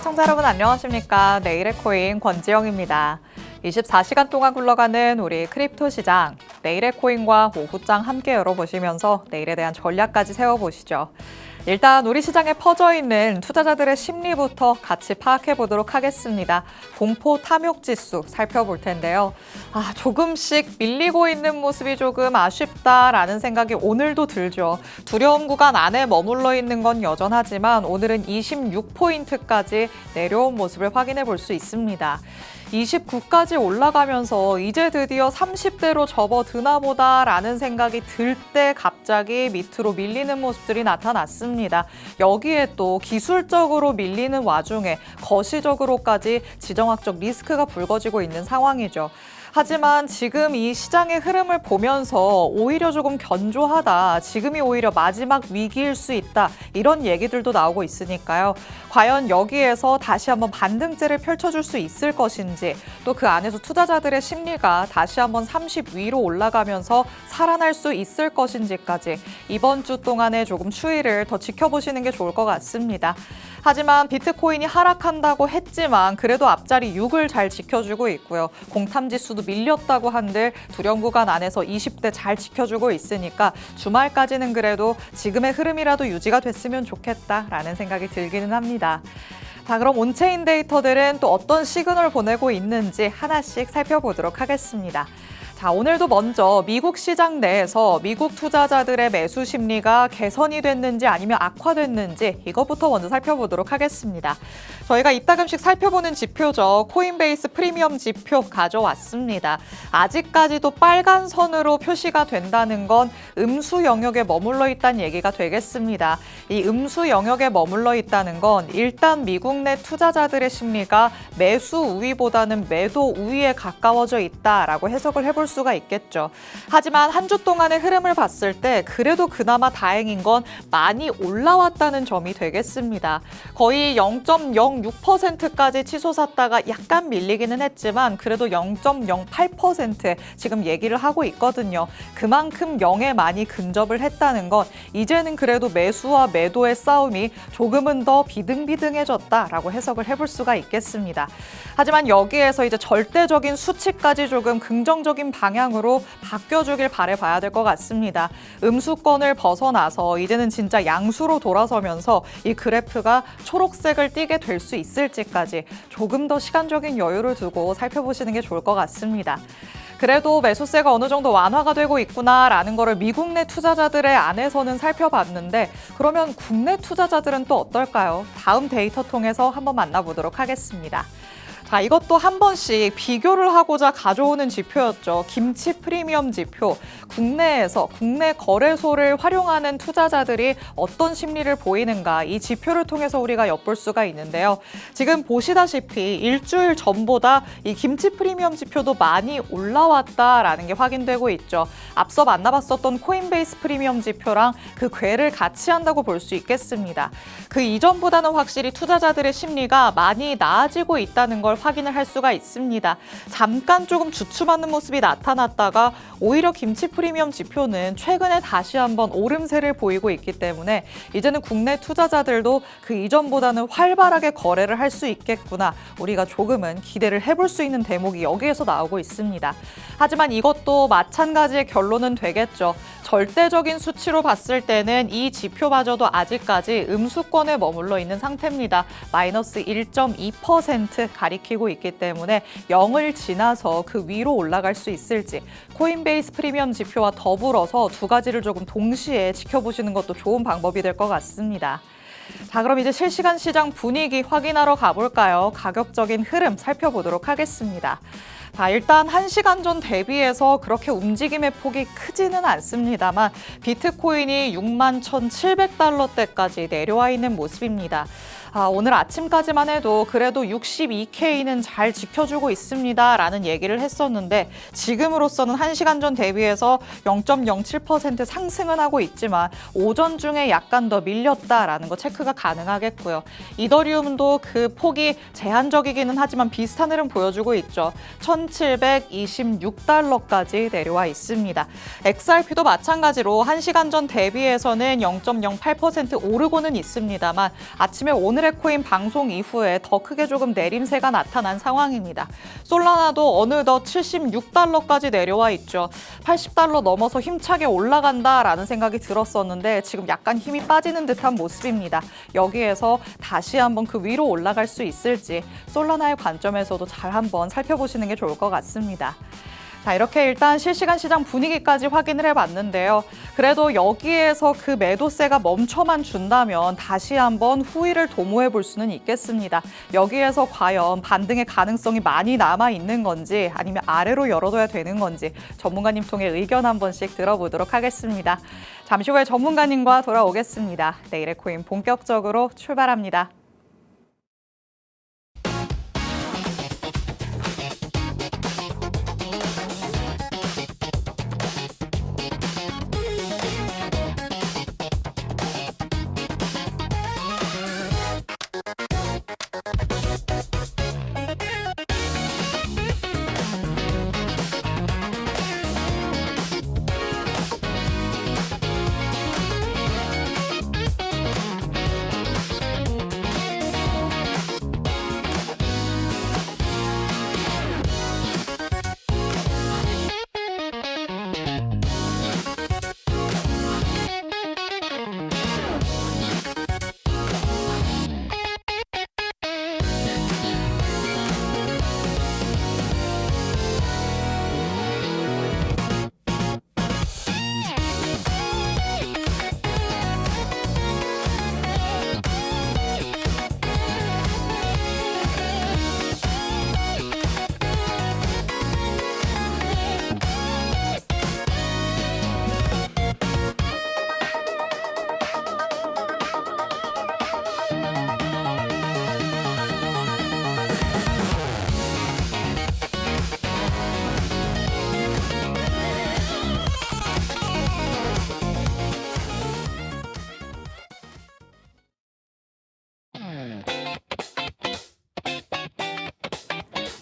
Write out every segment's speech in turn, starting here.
시청자 여러분 안녕하십니까? 내일의 코인 권지영입니다. 24시간 동안 굴러가는 우리 크립토 시장, 내일의 코인과 오후장 함께 열어보시면서 내일에 대한 전략까지 세워보시죠. 일단 우리 시장에 퍼져 있는 투자자들의 심리부터 같이 파악해 보도록 하겠습니다. 공포 탐욕 지수 살펴볼 텐데요. 조금씩 밀리고 있는 모습이 조금 아쉽다라는 생각이 오늘도 들죠. 두려움 구간 안에 머물러 있는 건 여전하지만 오늘은 26포인트까지 내려온 모습을 확인해 볼 수 있습니다. 29까지 올라가면서 이제 드디어 30대로 접어드나 보다라는 생각이 들 때 갑자기 밑으로 밀리는 모습들이 나타났습니다. 여기에 또 기술적으로 밀리는 와중에 거시적으로까지 지정학적 리스크가 불거지고 있는 상황이죠. 하지만 지금 이 시장의 흐름을 보면서 오히려 조금 견조하다, 지금이 오히려 마지막 위기일 수 있다, 이런 얘기들도 나오고 있으니까요. 과연 여기에서 다시 한번 반등째를 펼쳐줄 수 있을 것인지, 또 그 안에서 투자자들의 심리가 다시 한번 30 위로 올라가면서 살아날 수 있을 것인지까지 이번 주 동안에 조금 추이를 더 지켜보시는 게 좋을 것 같습니다. 하지만 비트코인이 하락한다고 했지만 그래도 앞자리 6을 잘 지켜주고 있고요. 공탐지수도 밀렸다고 한들 두려움 구간 안에서 20대 잘 지켜주고 있으니까 주말까지는 그래도 지금의 흐름이라도 유지가 됐으면 좋겠다라는 생각이 들기는 합니다. 자, 그럼 온체인 데이터들은 또 어떤 시그널을 보내고 있는지 하나씩 살펴보도록 하겠습니다. 자, 오늘도 먼저 미국 시장 내에서 미국 투자자들의 매수 심리가 개선이 됐는지 아니면 악화됐는지 이것부터 먼저 살펴보도록 하겠습니다. 저희가 이따금씩 살펴보는 지표죠. 코인베이스 프리미엄 지표 가져왔습니다. 아직까지도 빨간 선으로 표시가 된다는 건 음수 영역에 머물러 있다는 얘기가 되겠습니다. 이 음수 영역에 머물러 있다는 건 일단 미국 내 투자자들의 심리가 매수 우위보다는 매도 우위에 가까워져 있다라고 해석을 해볼 수가 있겠죠. 하지만 한 주 동안의 흐름을 봤을 때 그래도 그나마 다행인 건 많이 올라왔다는 점이 되겠습니다. 거의 0.06%까지 치솟았다가 약간 밀리기는 했지만 그래도 0.08% 지금 얘기를 하고 있거든요. 그만큼 0에 많이 근접을 했다는 건 이제는 그래도 매수와 매도의 싸움이 조금은 더 비등비등해졌다라고 해석을 해볼 수가 있겠습니다. 하지만 여기에서 이제 절대적인 수치까지 조금 긍정적인 방향으로 바뀌어주길 바라봐야 될 것 같습니다. 음수권을 벗어나서 이제는 진짜 양수로 돌아서면서 이 그래프가 초록색을 띠게 될 수 있을지까지 조금 더 시간적인 여유를 두고 살펴보시는 게 좋을 것 같습니다. 그래도 매수세가 어느 정도 완화가 되고 있구나라는 거를 미국 내 투자자들의 안에서는 살펴봤는데 그러면 국내 투자자들은 또 어떨까요? 다음 데이터 통해서 한번 만나보도록 하겠습니다. 자, 이것도 한 번씩 비교를 하고자 가져오는 지표였죠. 김치 프리미엄 지표. 국내에서 국내 거래소를 활용하는 투자자들이 어떤 심리를 보이는가, 이 지표를 통해서 우리가 엿볼 수가 있는데요. 지금 보시다시피 일주일 전보다 이 김치 프리미엄 지표도 많이 올라왔다라는 게 확인되고 있죠. 앞서 만나봤었던 코인베이스 프리미엄 지표랑 그 궤를 같이 한다고 볼 수 있겠습니다. 그 이전보다는 확실히 투자자들의 심리가 많이 나아지고 있다는 걸 확인을 할 수가 있습니다. 잠깐 조금 주춤하는 모습이 나타났다가 오히려 김치 프리미엄 지표는 최근에 다시 한번 오름세를 보이고 있기 때문에 이제는 국내 투자자들도 그 이전보다는 활발하게 거래를 할 수 있겠구나, 우리가 조금은 기대를 해볼 수 있는 대목이 여기에서 나오고 있습니다. 하지만 이것도 마찬가지의 결론은 되겠죠. 절대적인 수치로 봤을 때는 이 지표마저도 아직까지 음수권에 머물러 있는 상태입니다. 마이너스 1.2% 가리키고 있기 때문에 0을 지나서 그 위로 올라갈 수 있을지, 코인베이스 프리미엄 지표와 더불어서 두 가지를 조금 동시에 지켜보시는 것도 좋은 방법이 될 것 같습니다. 자, 그럼 이제 실시간 시장 분위기 확인하러 가볼까요? 가격적인 흐름 살펴보도록 하겠습니다. 자, 일단 1시간 전 대비해서 그렇게 움직임의 폭이 크지는 않습니다만 비트코인이 61,700달러대까지 내려와 있는 모습입니다. 오늘 아침까지만 해도 그래도 62K는 잘 지켜주고 있습니다라는 얘기를 했었는데 지금으로서는 1시간 전 대비해서 0.07% 상승은 하고 있지만 오전 중에 약간 더 밀렸다라는 거 체크가 가능하겠고요. 이더리움도 그 폭이 제한적이기는 하지만 비슷한 흐름 보여주고 있죠. 1,726달러까지 내려와 있습니다. XRP도 마찬가지로 1시간 전 대비해서는 0.08% 오르고는 있습니다만 아침에 오늘의 코인 방송 이후에 더 크게 조금 내림세가 나타난 상황입니다. 솔라나도 어느덧 76달러까지 내려와 있죠. 80달러 넘어서 힘차게 올라간다라는 생각이 들었었는데 지금 약간 힘이 빠지는 듯한 모습입니다. 여기에서 다시 한번 그 위로 올라갈 수 있을지 솔라나의 관점에서도 잘 한번 살펴보시는 게 좋을 것 같습니다. 자, 이렇게 일단 실시간 시장 분위기까지 확인을 해봤는데요. 그래도 여기에서 그 매도세가 멈춰만 준다면 다시 한번 후위를 도모해 볼 수는 있겠습니다. 여기에서 과연 반등의 가능성이 많이 남아 있는 건지 아니면 아래로 열어둬야 되는 건지 전문가님 통해 의견 한 번씩 들어보도록 하겠습니다. 잠시 후에 전문가님과 돌아오겠습니다. 내일의 코인 본격적으로 출발합니다.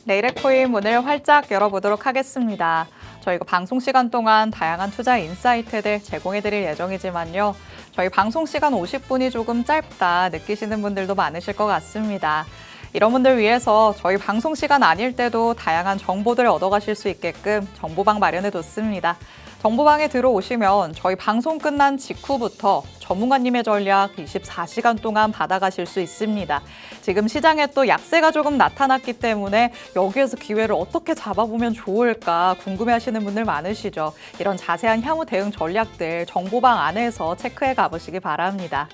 내일의 코인 문을 활짝 열어보도록 하겠습니다. 저희가 방송 시간 동안 다양한 투자 인사이트들 제공해드릴 예정이지만요. 저희 방송 시간 50분이 조금 짧다 느끼시는 분들도 많으실 것 같습니다. 이런 분들 위해서 저희 방송 시간 아닐 때도 다양한 정보들을 얻어가실 수 있게끔 정보방 마련해뒀습니다. 정보방에 들어오시면 저희 방송 끝난 직후부터 전문가님의 전략 24시간 동안 받아가실 수 있습니다. 지금 시장에 또 약세가 조금 나타났기 때문에 여기에서 기회를 어떻게 잡아보면 좋을까 궁금해하시는 분들 많으시죠. 이런 자세한 향후 대응 전략들 정보방 안에서 체크해 가보시기 바랍니다.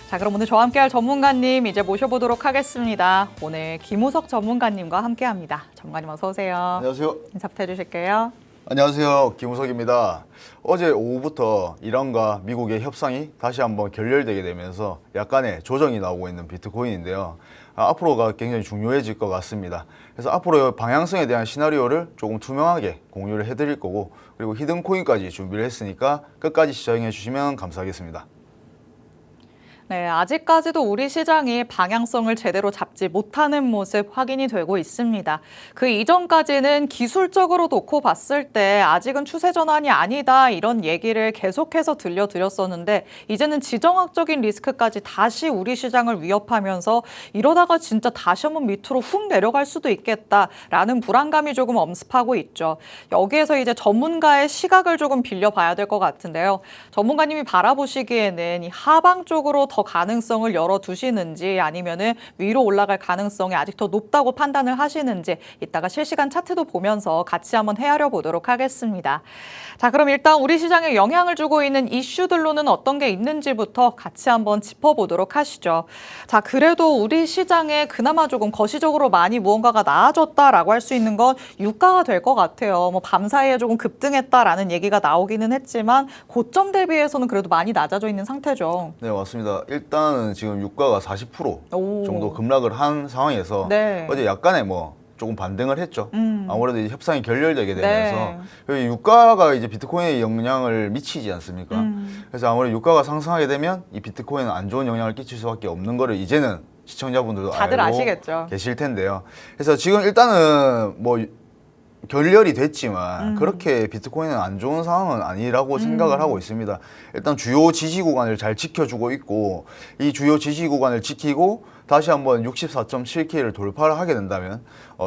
자, 그럼 오늘 저와 함께할 전문가님 이제 모셔보도록 하겠습니다. 오늘 김우석 전문가님과 함께합니다. 전문가님 어서 오세요. 안녕하세요. 인사부터 해주실게요. 안녕하세요. 김우석입니다. 어제 오후부터 이란과 미국의 협상이 다시 한번 결렬되게 되면서 약간의 조정이 나오고 있는 비트코인인데요. 앞으로가 굉장히 중요해질 것 같습니다. 그래서 앞으로 방향성에 대한 시나리오를 조금 투명하게 공유를 해드릴 거고, 그리고 히든코인까지 준비를 했으니까 끝까지 시청해 주시면 감사하겠습니다. 네, 아직까지도 우리 시장이 방향성을 제대로 잡지 못하는 모습 확인이 되고 있습니다. 그 이전까지는 기술적으로 놓고 봤을 때 아직은 추세 전환이 아니다 이런 얘기를 계속해서 들려드렸었는데 이제는 지정학적인 리스크까지 다시 우리 시장을 위협하면서 이러다가 진짜 다시 한번 밑으로 훅 내려갈 수도 있겠다라는 불안감이 조금 엄습하고 있죠. 여기에서 이제 전문가의 시각을 조금 빌려봐야 될 것 같은데요. 전문가님이 바라보시기에는 이 하방 쪽으로 더 가능성을 열어두시는지 아니면은 위로 올라갈 가능성이 아직 더 높다고 판단을 하시는지 이따가 실시간 차트도 보면서 같이 한번 헤아려 보도록 하겠습니다. 자, 그럼 일단 우리 시장에 영향을 주고 있는 이슈들로는 어떤 게 있는지부터 같이 한번 짚어보도록 하시죠. 자, 그래도 우리 시장에 그나마 조금 거시적으로 많이 무언가가 나아졌다라고 할 수 있는 건 유가가 될 것 같아요. 뭐 밤사이에 조금 급등했다라는 얘기가 나오기는 했지만 고점 대비해서는 그래도 많이 낮아져 있는 상태죠. 네, 맞습니다. 일단은 지금 유가가 40% 오. 정도 급락을 한 상황에서 네. 어제 약간의 조금 반등을 했죠. 아무래도 이제 협상이 결렬되게 되면서 네. 여기 유가가 이제 비트코인에 영향을 미치지 않습니까? 그래서 아무래도 유가가 상승하게 되면 이 비트코인은 안 좋은 영향을 끼칠 수밖에 없는 거를 이제는 시청자분들도 다들 알고 아시겠죠. 계실 텐데요. 그래서 지금 일단은 결렬이 됐지만 그렇게 비트코인은 안 좋은 상황은 아니라고 생각을 하고 있습니다. 일단 주요 지지 구간을 잘 지켜주고 있고 이 주요 지지 구간을 지키고 다시 한번 64.7K를 돌파를 하게 된다면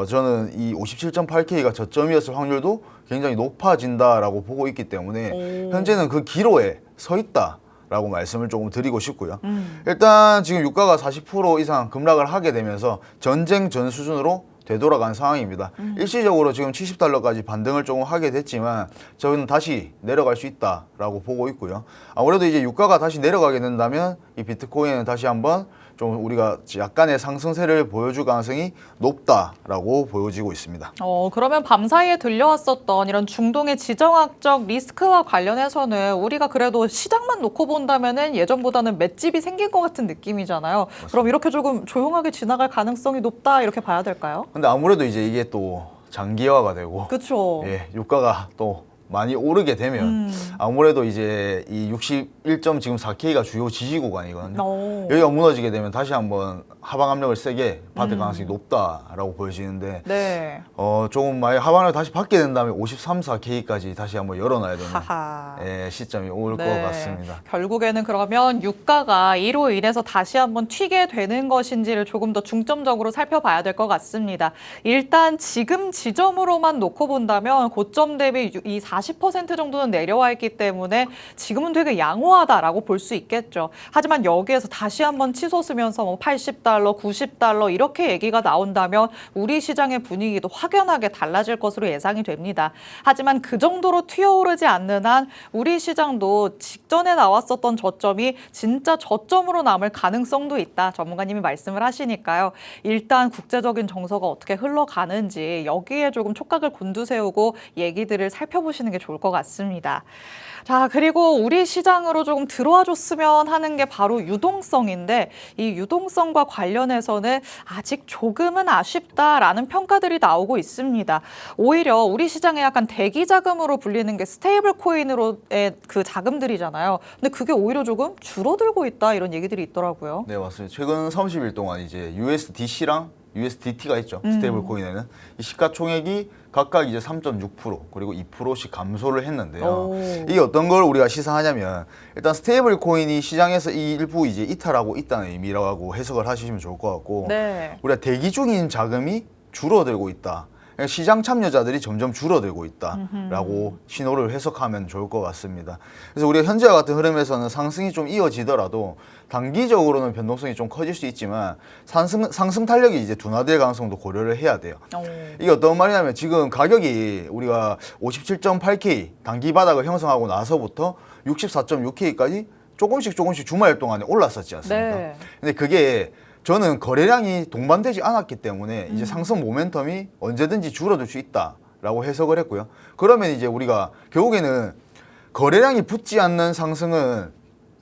저는 이 57.8K가 저점이었을 확률도 굉장히 높아진다라고 보고 있기 때문에 현재는 그 기로에 서 있다. 라고 말씀을 조금 드리고 싶고요. 일단 지금 유가가 40% 이상 급락을 하게 되면서 전쟁 전 수준으로 되돌아간 상황입니다. 일시적으로 지금 70달러까지 반등을 조금 하게 됐지만 저는 다시 내려갈 수 있다라고 보고 있고요. 아무래도 이제 유가가 다시 내려가게 된다면 이 비트코인은 다시 한번 좀 우리가 약간의 상승세를 보여줄 가능성이 높다라고 보여지고 있습니다. 그러면 밤사이에 들려왔었던 이런 중동의 지정학적 리스크와 관련해서는 우리가 그래도 시장만 놓고 본다면은 예전보다는 맷집이 생긴 것 같은 느낌이잖아요. 맞습니다. 그럼 이렇게 조금 조용하게 지나갈 가능성이 높다 이렇게 봐야 될까요? 근데 아무래도 이제 이게 또 장기화가 되고 그렇죠. 예, 유가가 또 많이 오르게 되면 아무래도 이제 이 61점 지금 4K가 주요 지지 구간이거든요. 여기가 무너지게 되면 다시 한번 하방 압력을 세게 받을 가능성이 높다라고 보여지는데 네. 조금 많이 하방을 다시 받게 된다면 53, 4K까지 다시 한번 열어놔야 되는 하하. 예, 시점이 올 것 네. 같습니다. 결국에는 그러면 유가가 이로 인해서 다시 한번 튀게 되는 것인지를 조금 더 중점적으로 살펴봐야 될 것 같습니다. 일단 지금 지점으로만 놓고 본다면 고점 대비 이 40% 정도는 내려와 있기 때문에 지금은 되게 양호하다라고 볼 수 있겠죠. 하지만 여기에서 다시 한번 치솟으면서 뭐 80달러, 90달러 이렇게 얘기가 나온다면 우리 시장의 분위기도 확연하게 달라질 것으로 예상이 됩니다. 하지만 그 정도로 튀어오르지 않는 한 우리 시장도 직전에 나왔었던 저점이 진짜 저점으로 남을 가능성도 있다. 전문가님이 말씀을 하시니까요. 일단 국제적인 정서가 어떻게 흘러가는지 여기에 조금 촉각을 곤두세우고 얘기들을 살펴보시는 게 좋을 것 같습니다. 자, 그리고 우리 시장으로 조금 들어와 줬으면 하는 게 바로 유동성인데 이 유동성과 관련해서는 아직 조금은 아쉽다라는 평가들이 나오고 있습니다. 오히려 우리 시장에 약간 대기 자금으로 불리는 게 스테이블 코인으로의 그 자금들이잖아요. 근데 그게 오히려 조금 줄어들고 있다 이런 얘기들이 있더라고요. 네, 맞습니다. 최근 30일 동안 이제 USDC랑 USDT가 있죠. 스테이블 코인에는 이 시가총액이 각각 이제 3.6% 그리고 2%씩 감소를 했는데요. 이게 어떤 걸 우리가 시사하냐면 일단 스테이블 코인이 시장에서 이 일부 이제 이탈하고 있다는 의미라고 해석을 하시면 좋을 것 같고 네. 우리가 대기 중인 자금이 줄어들고 있다. 그러니까 시장 참여자들이 점점 줄어들고 있다라고 신호를 해석하면 좋을 것 같습니다. 그래서 우리가 현재와 같은 흐름에서는 상승이 좀 이어지더라도 단기적으로는 변동성이 좀 커질 수 있지만 상승 탄력이 이제 둔화될 가능성도 고려를 해야 돼요. 이게 어떤 말이냐면 지금 가격이 우리가 57.8K 단기 바닥을 형성하고 나서부터 64.6K까지 조금씩 주말 동안에 올랐었지 않습니까? 네. 근데 그게 저는 거래량이 동반되지 않았기 때문에 이제 상승 모멘텀이 언제든지 줄어들 수 있다라고 해석을 했고요. 그러면 이제 우리가 결국에는 거래량이 붙지 않는 상승은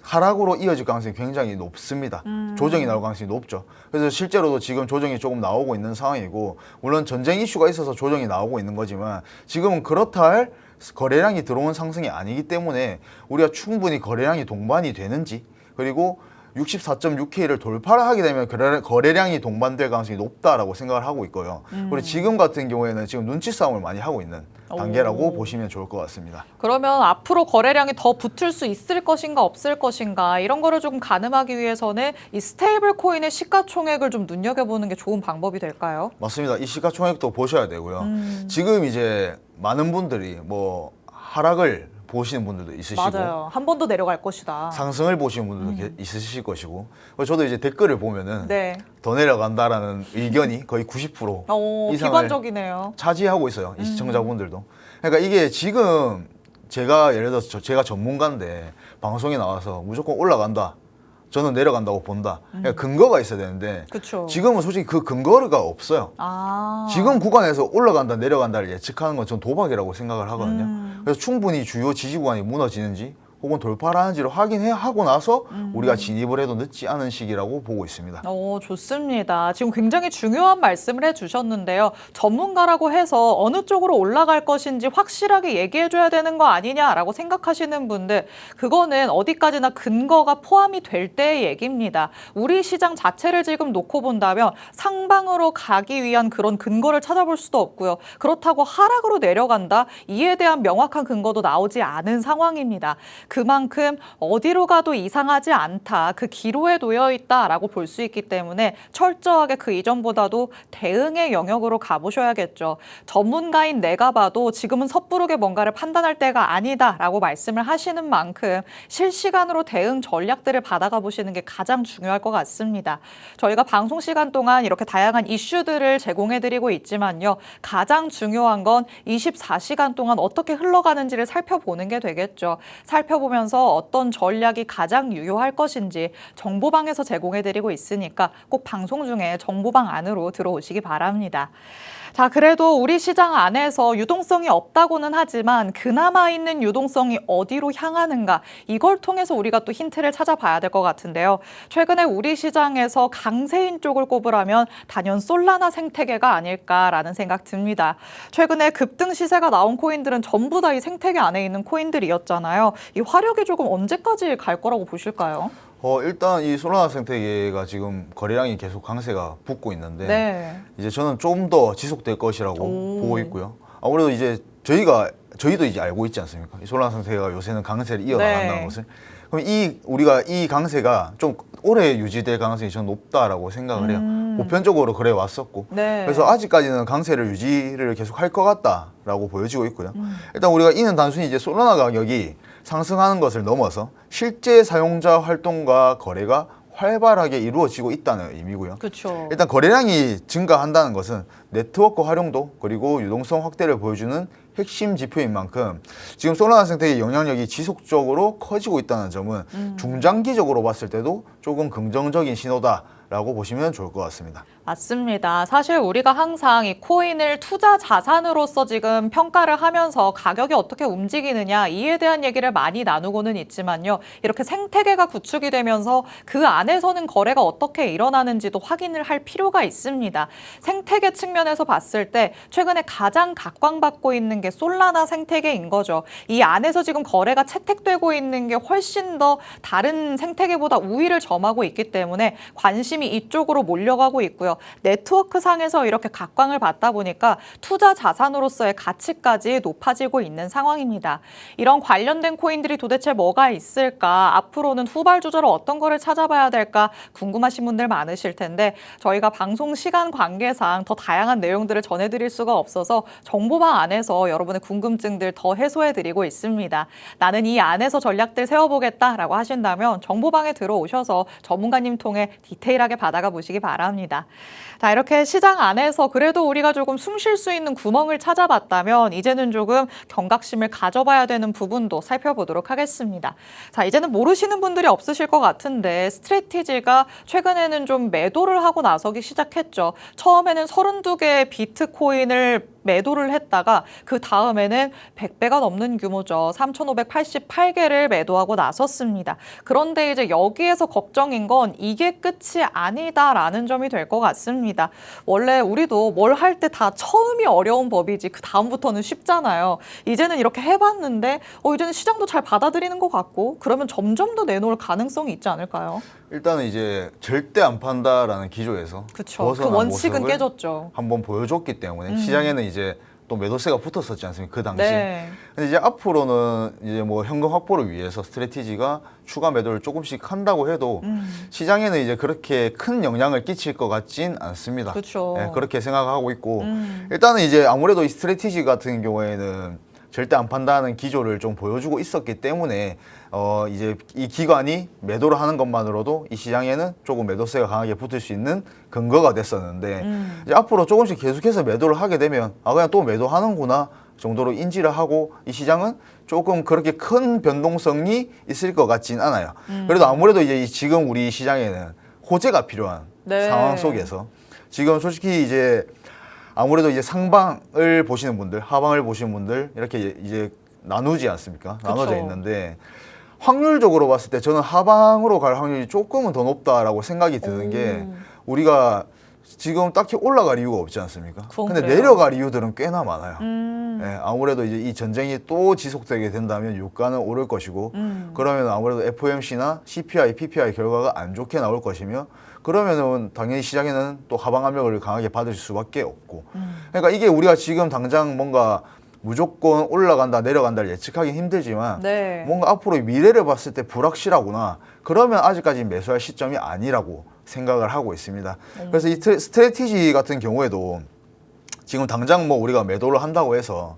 하락으로 이어질 가능성이 굉장히 높습니다. 조정이 나올 가능성이 높죠. 그래서 실제로도 지금 조정이 조금 나오고 있는 상황이고 물론 전쟁 이슈가 있어서 조정이 나오고 있는 거지만 지금은 그렇다 할 거래량이 들어온 상승이 아니기 때문에 우리가 충분히 거래량이 동반이 되는지 그리고 64.6K를 돌파를 하게 되면 거래량이 동반될 가능성이 높다라고 생각을 하고 있고요. 그리고 지금 같은 경우에는 지금 눈치 싸움을 많이 하고 있는 단계라고 보시면 좋을 것 같습니다. 그러면 앞으로 거래량이 더 붙을 수 있을 것인가 없을 것인가 이런 거를 조금 가늠하기 위해서는 이 스테이블 코인의 시가총액을 좀 눈여겨보는 게 좋은 방법이 될까요? 맞습니다. 이 시가총액도 보셔야 되고요. 지금 이제 많은 분들이 뭐 하락을 보시는 분들도 있으시고 맞아요. 한 번 더 내려갈 것이다. 상승을 보시는 분들도 있으실 것이고 저도 이제 댓글을 보면은 네. 더 내려간다라는 의견이 거의 90% 이상을 비관적이네요. 차지하고 있어요. 이 시청자분들도. 그러니까 이게 지금 제가 예를 들어서 제가 전문가인데 방송에 나와서 무조건 올라간다. 저는 내려간다고 본다. 그러니까 근거가 있어야 되는데 그쵸. 지금은 솔직히 그 근거가 없어요. 지금 구간에서 올라간다 내려간다를 예측하는 건 전 도박이라고 생각을 하거든요. 그래서 충분히 주요 지지 구간이 무너지는지 혹은 돌파를 하는지를 확인하고 나서 우리가 진입을 해도 늦지 않은 시기라고 보고 있습니다. 좋습니다. 지금 굉장히 중요한 말씀을 해주셨는데요. 전문가라고 해서 어느 쪽으로 올라갈 것인지 확실하게 얘기해줘야 되는 거 아니냐라고 생각하시는 분들, 그거는 어디까지나 근거가 포함이 될 때의 얘기입니다. 우리 시장 자체를 지금 놓고 본다면 상방으로 가기 위한 그런 근거를 찾아볼 수도 없고요. 그렇다고 하락으로 내려간다? 이에 대한 명확한 근거도 나오지 않은 상황입니다. 그만큼 어디로 가도 이상하지 않다, 그 기로에 놓여 있다라고 볼 수 있기 때문에 철저하게 그 이전보다도 대응의 영역으로 가보셔야겠죠. 전문가인 내가 봐도 지금은 섣부르게 뭔가를 판단할 때가 아니다라고 말씀을 하시는 만큼 실시간으로 대응 전략들을 받아가 보시는 게 가장 중요할 것 같습니다. 저희가 방송 시간 동안 이렇게 다양한 이슈들을 제공해드리고 있지만요. 가장 중요한 건 24시간 동안 어떻게 흘러가는지를 살펴보는 게 되겠죠. 살펴보면서 어떤 전략이 가장 유효할 것인지 정보방에서 제공해드리고 있으니까 꼭 방송 중에 정보방 안으로 들어오시기 바랍니다. 자, 그래도 우리 시장 안에서 유동성이 없다고는 하지만 그나마 있는 유동성이 어디로 향하는가, 이걸 통해서 우리가 또 힌트를 찾아봐야 될 것 같은데요. 최근에 우리 시장에서 강세인 쪽을 꼽으라면 단연 솔라나 생태계가 아닐까라는 생각 듭니다. 최근에 급등 시세가 나온 코인들은 전부 다 이 생태계 안에 있는 코인들이었잖아요. 이 화력이 조금 언제까지 갈 거라고 보실까요? 일단 이 솔라나 생태계가 지금 거래량이 계속 강세가 붙고 있는데 네. 이제 저는 좀 더 지속될 것이라고 보고 있고요. 아무래도 이제 저희도 이제 알고 있지 않습니까? 이 솔라나 생태계가 요새는 강세를 이어나간다는 네. 것을. 그럼 우리가 이 강세가 좀 오래 유지될 가능성이 저는 높다라고 생각을 해요. 보편적으로 그래 왔었고. 네. 그래서 아직까지는 강세를 유지를 계속 할 것 같다라고 보여지고 있고요. 일단 우리가 이는 단순히 이제 솔라나 가격이 상승하는 것을 넘어서 실제 사용자 활동과 거래가 활발하게 이루어지고 있다는 의미고요. 그렇죠. 일단 거래량이 증가한다는 것은 네트워크 활용도 그리고 유동성 확대를 보여주는 핵심 지표인 만큼 지금 솔라나 생태계의 영향력이 지속적으로 커지고 있다는 점은 중장기적으로 봤을 때도 조금 긍정적인 신호다라고 보시면 좋을 것 같습니다. 맞습니다. 사실 우리가 항상 이 코인을 투자 자산으로서 지금 평가를 하면서 가격이 어떻게 움직이느냐, 이에 대한 얘기를 많이 나누고는 있지만요. 이렇게 생태계가 구축이 되면서 그 안에서는 거래가 어떻게 일어나는지도 확인을 할 필요가 있습니다. 생태계 측면에서 봤을 때 최근에 가장 각광받고 있는 게 솔라나 생태계인 거죠. 이 안에서 지금 거래가 채택되고 있는 게 훨씬 더 다른 생태계보다 우위를 점하고 있기 때문에 관심이 이쪽으로 몰려가고 있고요. 네트워크 상에서 이렇게 각광을 받다 보니까 투자 자산으로서의 가치까지 높아지고 있는 상황입니다. 이런 관련된 코인들이 도대체 뭐가 있을까? 앞으로는 후발주자로 어떤 거를 찾아봐야 될까? 궁금하신 분들 많으실 텐데 저희가 방송 시간 관계상 더 다양한 내용들을 전해드릴 수가 없어서 정보방 안에서 여러분의 궁금증들 더 해소해드리고 있습니다. 나는 이 안에서 전략들 세워보겠다라고 하신다면 정보방에 들어오셔서 전문가님 통해 디테일하게 받아가 보시기 바랍니다. 자, 이렇게 시장 안에서 그래도 우리가 조금 숨 쉴 수 있는 구멍을 찾아봤다면 이제는 조금 경각심을 가져봐야 되는 부분도 살펴보도록 하겠습니다. 자, 이제는 모르시는 분들이 없으실 것 같은데 스트래티지가 최근에는 좀 매도를 하고 나서기 시작했죠. 처음에는 32개의 비트코인을 매도를 했다가 그 다음에는 100배가 넘는 규모죠. 3,588개를 매도하고 나섰습니다. 그런데 이제 여기에서 걱정인 건 이게 끝이 아니다라는 점이 될 것 같습니다. 원래 우리도 뭘 할 때 다 처음이 어려운 법이지 그 다음부터는 쉽잖아요. 이제는 이렇게 해봤는데 이제는 시장도 잘 받아들이는 것 같고 그러면 점점 더 내놓을 가능성이 있지 않을까요? 일단은 이제 절대 안 판다라는 기조에서 그렇죠. 그 벗어난 원칙은 모습을 깨졌죠. 한번 보여줬기 때문에 시장에는 이제 또 매도세가 붙었었지 않습니까? 그 당시에. 네. 근데 이제 앞으로는 이제 뭐 현금 확보를 위해서 스트래티지가 추가 매도를 조금씩 한다고 해도 시장에는 이제 그렇게 큰 영향을 끼칠 것 같진 않습니다. 그렇죠. 네, 그렇게 생각하고 있고 일단은 이제 아무래도 이 스트래티지 같은 경우에는 절대 안 판다는 기조를 좀 보여주고 있었기 때문에 이제 이 기관이 매도를 하는 것만으로도 이 시장에는 조금 매도세가 강하게 붙을 수 있는 근거가 됐었는데 이제 앞으로 조금씩 계속해서 매도를 하게 되면 그냥 또 매도하는구나 정도로 인지를 하고 이 시장은 조금 그렇게 큰 변동성이 있을 것 같진 않아요. 그래도 아무래도 이제 지금 우리 시장에는 호재가 필요한 네. 상황 속에서 지금 솔직히 이제 아무래도 이제 상방을 보시는 분들, 하방을 보시는 분들 이렇게 이제 나누지 않습니까? 그쵸. 나눠져 있는데 확률적으로 봤을 때 저는 하방으로 갈 확률이 조금은 더 높다라고 생각이 드는 게 우리가 지금 딱히 올라갈 이유가 없지 않습니까? 근데 그래요. 내려갈 이유들은 꽤나 많아요. 예, 아무래도 이제 이 전쟁이 또 지속되게 된다면 유가는 오를 것이고 그러면 아무래도 FOMC나 CPI, PPI 결과가 안 좋게 나올 것이며 그러면은 당연히 시장에는 또 하방 압력을 강하게 받을 수밖에 없고 그러니까 이게 우리가 지금 당장 뭔가 무조건 올라간다 내려간다를 예측하기 힘들지만 네. 뭔가 앞으로 미래를 봤을 때 불확실하구나 그러면 아직까지 매수할 시점이 아니라고 생각을 하고 있습니다. 그래서 이 스트래티지 같은 경우에도 지금 당장 뭐 우리가 매도를 한다고 해서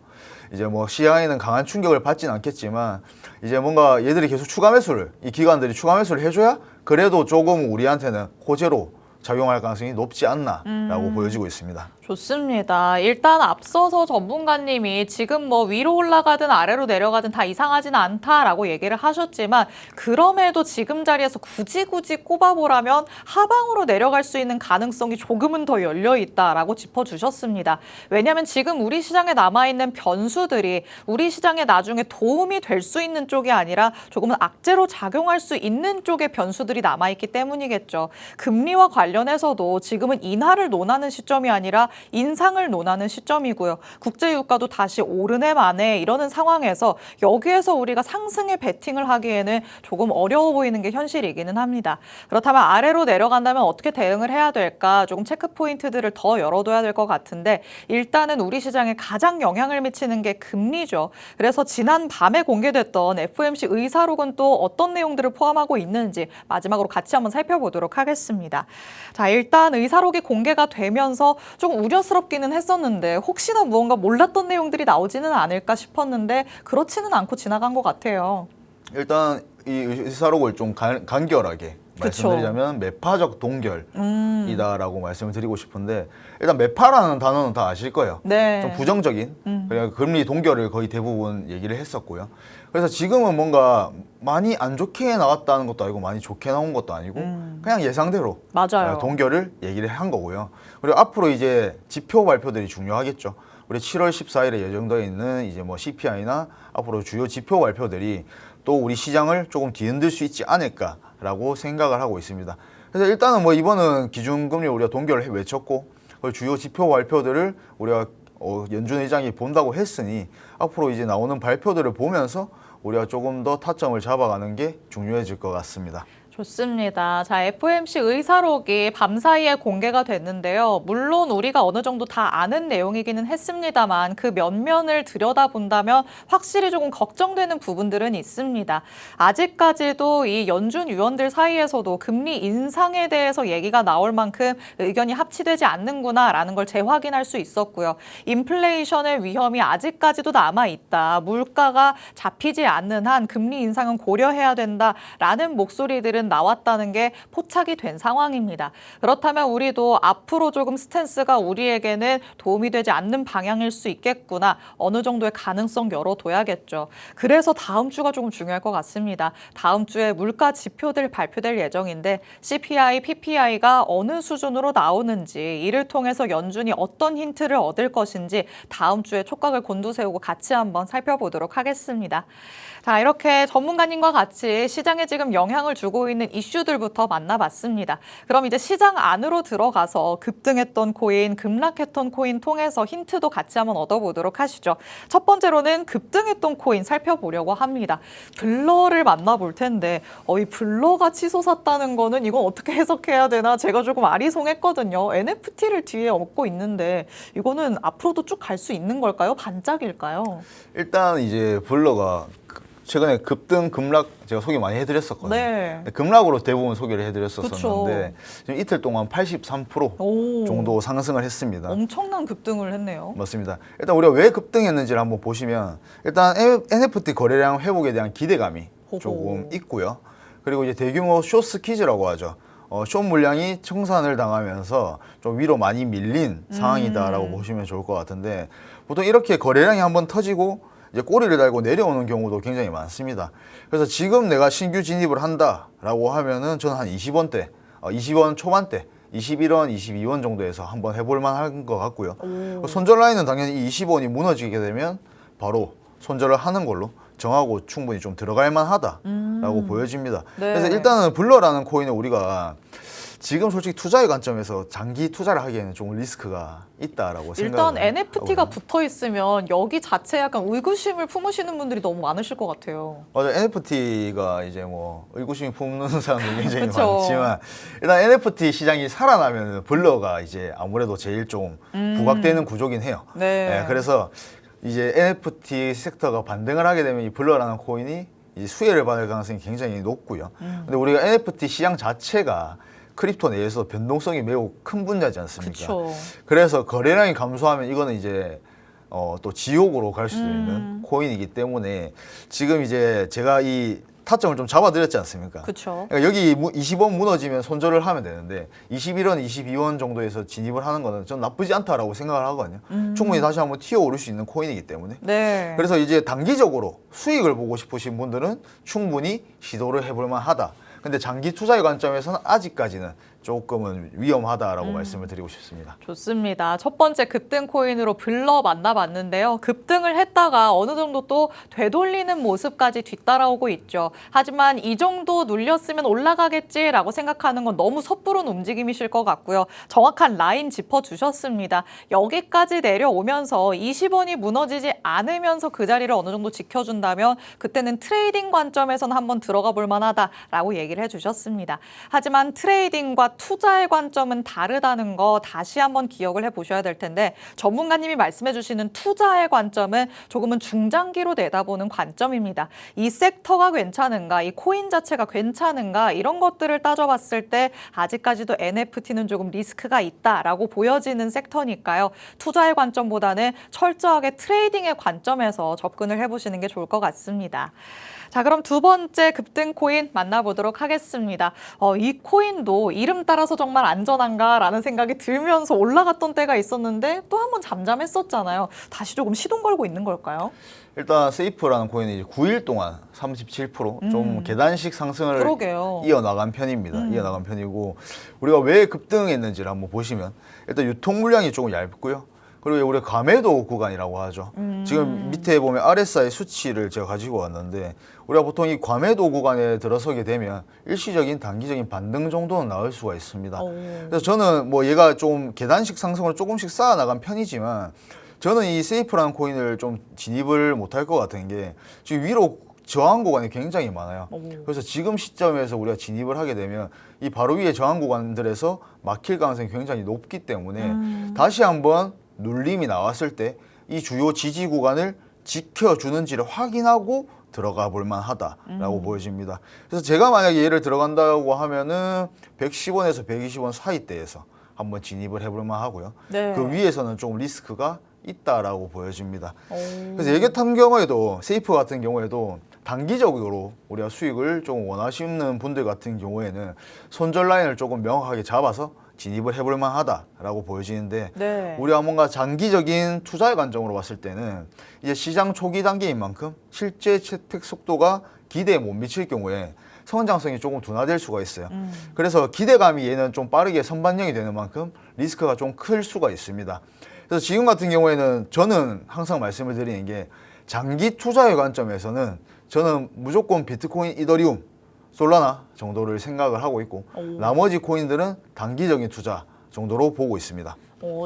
이제 뭐 시장에는 강한 충격을 받지는 않겠지만 이제 뭔가 얘들이 계속 추가 매수를 이 기관들이 추가 매수를 해줘야 그래도 조금 우리한테는 호재로 작용할 가능성이 높지 않나라고 보여지고 있습니다. 좋습니다. 일단 앞서서 전문가님이 지금 뭐 위로 올라가든 아래로 내려가든 다 이상하지는 않다라고 얘기를 하셨지만 그럼에도 지금 자리에서 굳이 꼽아보라면 하방으로 내려갈 수 있는 가능성이 조금은 더 열려 있다라고 짚어주셨습니다. 왜냐하면 지금 우리 시장에 남아있는 변수들이 우리 시장에 나중에 도움이 될 수 있는 쪽이 아니라 조금은 악재로 작용할 수 있는 쪽의 변수들이 남아있기 때문이겠죠. 금리와 관련해서도 지금은 인하를 논하는 시점이 아니라 인상을 논하는 시점이고요. 국제유가도 다시 오르네 마네 이러는 상황에서 여기에서 우리가 상승에 베팅을 하기에는 조금 어려워 보이는 게 현실이기는 합니다. 그렇다면 아래로 내려간다면 어떻게 대응을 해야 될까? 조금 체크 포인트들을 더 열어둬야 될 것 같은데 일단은 우리 시장에 가장 영향을 미치는 게 금리죠. 그래서 지난 밤에 공개됐던 FOMC 의사록은 또 어떤 내용들을 포함하고 있는지 마지막으로 같이 한번 살펴보도록 하겠습니다. 자, 일단 의사록이 공개가 되면서 조금 우려스럽기는 했었는데 혹시나 무언가 몰랐던 내용들이 나오지는 않을까 싶었는데 그렇지는 않고 지나간 것 같아요. 일단 이 의사록을 좀 간결하게 말씀드리자면 매파적 동결이다라고 말씀을 드리고 싶은데 일단 매파라는 단어는 다 아실 거예요. 네. 좀 부정적인 그냥 금리 동결을 거의 대부분 얘기를 했었고요. 그래서 지금은 뭔가 많이 안 좋게 나왔다는 것도 아니고 많이 좋게 나온 것도 아니고 그냥 예상대로 맞아요. 동결을 얘기를 한 거고요. 그리고 앞으로 이제 지표 발표들이 중요하겠죠. 우리 7월 14일에 예정되어 있는 이제 뭐 CPI나 앞으로 주요 지표 발표들이 또 우리 시장을 조금 뒤흔들 수 있지 않을까라고 생각을 하고 있습니다. 그래서 일단은 뭐 이번은 기준금리 우리가 동결을 외쳤고 그 주요 지표 발표들을 우리가 연준 의장이 본다고 했으니 앞으로 이제 나오는 발표들을 보면서 우리가 조금 더 타점을 잡아가는 게 중요해질 것 같습니다. 좋습니다. 자, FOMC 의사록이 밤사이에 공개가 됐는데요. 물론 우리가 어느 정도 다 아는 내용이기는 했습니다만 그 면면을 들여다본다면 확실히 조금 걱정되는 부분들은 있습니다. 아직까지도 이 연준 위원들 사이에서도 금리 인상에 대해서 얘기가 나올 만큼 의견이 합치되지 않는구나라는 걸 재확인할 수 있었고요. 인플레이션의 위험이 아직까지도 남아있다. 물가가 잡히지 않는 한 금리 인상은 고려해야 된다라는 목소리들은 나왔다는 게 포착이 된 상황입니다. 그렇다면 우리도 앞으로 조금 스탠스가 우리에게는 도움이 되지 않는 방향일 수 있겠구나. 어느 정도의 가능성 열어둬야겠죠. 그래서 다음 주가 조금 중요할 것 같습니다. 다음 주에 물가 지표들 발표될 예정인데 CPI, PPI가 어느 수준으로 나오는지 이를 통해서 연준이 어떤 힌트를 얻을 것인지 다음 주에 촉각을 곤두세우고 같이 한번 살펴보도록 하겠습니다. 자, 이렇게 전문가님과 같이 시장에 지금 영향을 주고 있는 이슈들부터 만나봤습니다. 그럼 이제 시장 안으로 들어가서 급등했던 코인, 급락했던 코인 통해서 힌트도 같이 한번 얻어보도록 하시죠. 첫 번째로는 급등했던 코인 살펴보려고 합니다. 블러를 만나볼 텐데 이 블러가 치솟았다는 거는 이건 어떻게 해석해야 되나 제가 조금 아리송했거든요. NFT를 뒤에 업고 있는데 이거는 앞으로도 쭉 갈 수 있는 걸까요? 반짝일까요? 일단 이제 블러가 최근에 급등, 급락 제가 소개 많이 해드렸었거든요. 네. 급락으로 대부분 소개를 해드렸었는데 그쵸. 지금 이틀 동안 83% 오. 정도 상승을 했습니다. 엄청난 급등을 했네요. 맞습니다. 일단 우리가 왜 급등했는지를 한번 보시면 일단 NFT 거래량 회복에 대한 기대감이 호호. 조금 있고요. 그리고 이제 대규모 숏스퀴즈라고 하죠. 숏 물량이 청산을 당하면서 좀 위로 많이 밀린 상황이다라고 보시면 좋을 것 같은데 보통 이렇게 거래량이 한번 터지고 이제 꼬리를 달고 내려오는 경우도 굉장히 많습니다. 그래서 지금 내가 신규 진입을 한다라고 하면은 저는 한 20원대, 20원 초반대, 21원, 22원 정도에서 한번 해볼 만한 것 같고요. 손절 라인은 당연히 20원이 무너지게 되면 바로 손절을 하는 걸로 정하고 충분히 좀 들어갈 만하다라고 보여집니다. 네. 그래서 일단은 블러라는 코인은 우리가 지금 솔직히 투자의 관점에서 장기 투자를 하기에는 좀 리스크가 있다라고 일단 생각을 NFT가 하거든요. 붙어 있으면 여기 자체에 약간 의구심을 품으시는 분들이 너무 많으실 것 같아요. 맞아, NFT가 이제 뭐 의구심이 품는 사람들이 굉장히 그쵸. 많지만 일단 NFT 시장이 살아나면 블러가 이제 아무래도 제일 좀 부각되는 구조긴 해요. 네. 그래서 이제 NFT 섹터가 반등을 하게 되면 이 블러라는 코인이 이제 수혜를 받을 가능성이 굉장히 높고요. 근데 우리가 NFT 시장 자체가 크립토 내에서 변동성이 매우 큰 분야지 않습니까? 그쵸. 그래서 거래량이 감소하면 이거는 이제 또 지옥으로 갈 수도 있는 코인이기 때문에 지금 이제 제가 이 타점을 좀 잡아드렸지 않습니까? 그쵸. 그러니까 여기 20원 무너지면 손절을 하면 되는데 21원, 22원 정도에서 진입을 하는 거는 전 나쁘지 않다라고 생각을 하거든요. 충분히 다시 한번 튀어오를 수 있는 코인이기 때문에. 네. 그래서 이제 단기적으로 수익을 보고 싶으신 분들은 충분히 시도를 해볼 만하다. 근데 장기 투자의 관점에서는 아직까지는 조금은 위험하다라고 말씀을 드리고 싶습니다. 좋습니다. 첫 번째 급등 코인으로 블러 만나봤는데요. 급등을 했다가 어느 정도 또 되돌리는 모습까지 뒤따라오고 있죠. 하지만 이 정도 눌렸으면 올라가겠지라고 생각하는 건 너무 섣부른 움직임이실 것 같고요. 정확한 라인 짚어주셨습니다. 여기까지 내려오면서 20원이 무너지지 않으면서 그 자리를 어느 정도 지켜준다면 그때는 트레이딩 관점에서는 한번 들어가 볼 만하다라고 얘기를 해주셨습니다. 하지만 트레이딩과 투자의 관점은 다르다는 거 다시 한번 기억을 해보셔야 될 텐데 전문가님이 말씀해 주시는 투자의 관점은 조금은 중장기로 내다보는 관점입니다. 이 섹터가 괜찮은가, 이 코인 자체가 괜찮은가 이런 것들을 따져봤을 때 아직까지도 NFT는 조금 리스크가 있다라고 보여지는 섹터니까요. 투자의 관점보다는 철저하게 트레이딩의 관점에서 접근을 해보시는 게 좋을 것 같습니다. 자, 그럼 두 번째 급등 코인 만나보도록 하겠습니다. 이 코인도 이름 따라서 정말 안전한가라는 생각이 들면서 올라갔던 때가 있었는데 또 한 번 잠잠했었잖아요. 다시 조금 시동 걸고 있는 걸까요? 일단 세이프라는 코인이 이제 9일 동안 37%좀 계단식 상승을 그러게요. 이어나간 편입니다. 이어나간 편이고 우리가 왜 급등했는지를 한번 보시면 일단 유통 물량이 조금 얇고요. 그리고 우리가 과매도 구간이라고 하죠. 지금 밑에 보면 RSI 수치를 제가 가지고 왔는데 우리가 보통 이 과매도 구간에 들어서게 되면 일시적인 단기적인 반등 정도는 나올 수가 있습니다. 그래서 저는 뭐 얘가 좀 계단식 상승을 조금씩 쌓아 나간 편이지만 저는 이 세이프라는 코인을 좀 진입을 못할 것 같은 게 지금 위로 저항 구간이 굉장히 많아요. 그래서 지금 시점에서 우리가 진입을 하게 되면 이 바로 위에 저항 구간들에서 막힐 가능성이 굉장히 높기 때문에 다시 한번 눌림이 나왔을 때 이 주요 지지 구간을 지켜주는지를 확인하고 들어가 볼 만하다라고 보여집니다. 그래서 제가 만약에 얘를 들어간다고 하면은 110원에서 120원 사이대에서 한번 진입을 해볼 만하고요. 네. 그 위에서는 좀 리스크가 있다라고 보여집니다. 그래서 얘 같은 경우에도 세이프 같은 경우에도 단기적으로 우리가 수익을 좀 원하시는 분들 같은 경우에는 손절 라인을 조금 명확하게 잡아서 진입을 해볼 만하다라고 보여지는데 네. 우리가 뭔가 장기적인 투자의 관점으로 봤을 때는 이제 시장 초기 단계인 만큼 실제 채택 속도가 기대에 못 미칠 경우에 성장성이 조금 둔화될 수가 있어요. 그래서 기대감이 얘는 좀 빠르게 선반영이 되는 만큼 리스크가 좀 클 수가 있습니다. 그래서 지금 같은 경우에는 저는 항상 말씀을 드리는 게 장기 투자의 관점에서는 저는 무조건 비트코인, 이더리움, 솔라나 정도를 생각을 하고 있고 나머지 코인들은 단기적인 투자 정도로 보고 있습니다.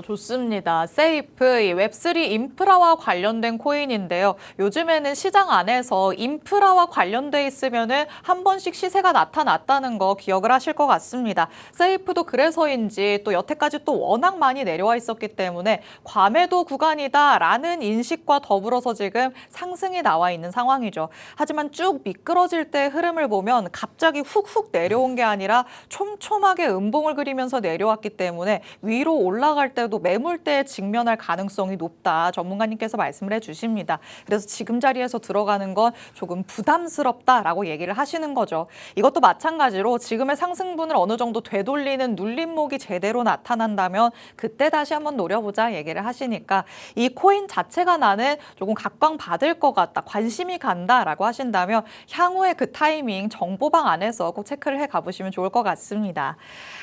좋습니다. 세이프, 이 웹3 인프라와 관련된 코인인데요. 요즘에는 시장 안에서 인프라와 관련돼 있으면은 한 번씩 시세가 나타났다는 거 기억을 하실 것 같습니다. 세이프도 그래서인지 또 여태까지 또 워낙 많이 내려와 있었기 때문에 과매도 구간이다라는 인식과 더불어서 지금 상승이 나와 있는 상황이죠. 하지만 쭉 미끄러질 때 흐름을 보면 갑자기 훅훅 내려온 게 아니라 촘촘하게 음봉을 그리면서 내려왔기 때문에 위로 올라갈 때도 매물대에 직면할 가능성이 높다. 전문가님께서 말씀을 해주십니다. 그래서 지금 자리에서 들어가는 건 조금 부담스럽다라고 얘기를 하시는 거죠. 이것도 마찬가지로 지금의 상승분을 어느 정도 되돌리는 눌림목이 제대로 나타난다면 그때 다시 한번 노려보자 얘기를 하시니까 이 코인 자체가 나는 조금 각광받을 것 같다. 관심이 간다라고 하신다면 향후에 그 타이밍 정보방 안에서 꼭 체크를 해 가보시면 좋을 것 같습니다.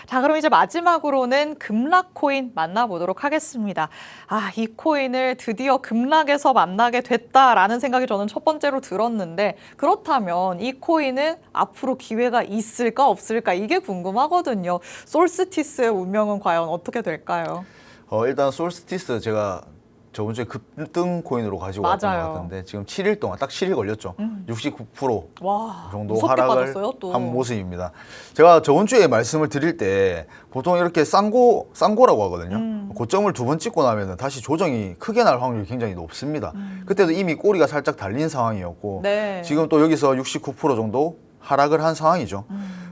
자, 그럼 이제 마지막으로는 급락코인 만나 만나보도록 하겠습니다. 이 코인을 드디어 급락에서 만나게 됐다라는 생각이 저는 첫 번째로 들었는데, 그렇다면 이 코인은 앞으로 기회가 있을까 없을까 이게 궁금하거든요. 솔스티스의 운명은 과연 어떻게 될까요? 일단 솔스티스 제가 저번 주에 급등 코인으로 가지고 왔던 것 맞아요. 같은데 지금 7일 동안 딱 7일 걸렸죠. 69% 와, 정도 무섭게 하락을 빠졌어요, 또. 한 모습입니다. 제가 저번 주에 말씀을 드릴 때 보통 이렇게 쌍고라고 하거든요. 고점을 두 번 찍고 나면 다시 조정이 크게 날 확률이 굉장히 높습니다. 그때도 이미 꼬리가 살짝 달린 상황이었고 네. 지금 또 여기서 69% 정도 하락을 한 상황이죠.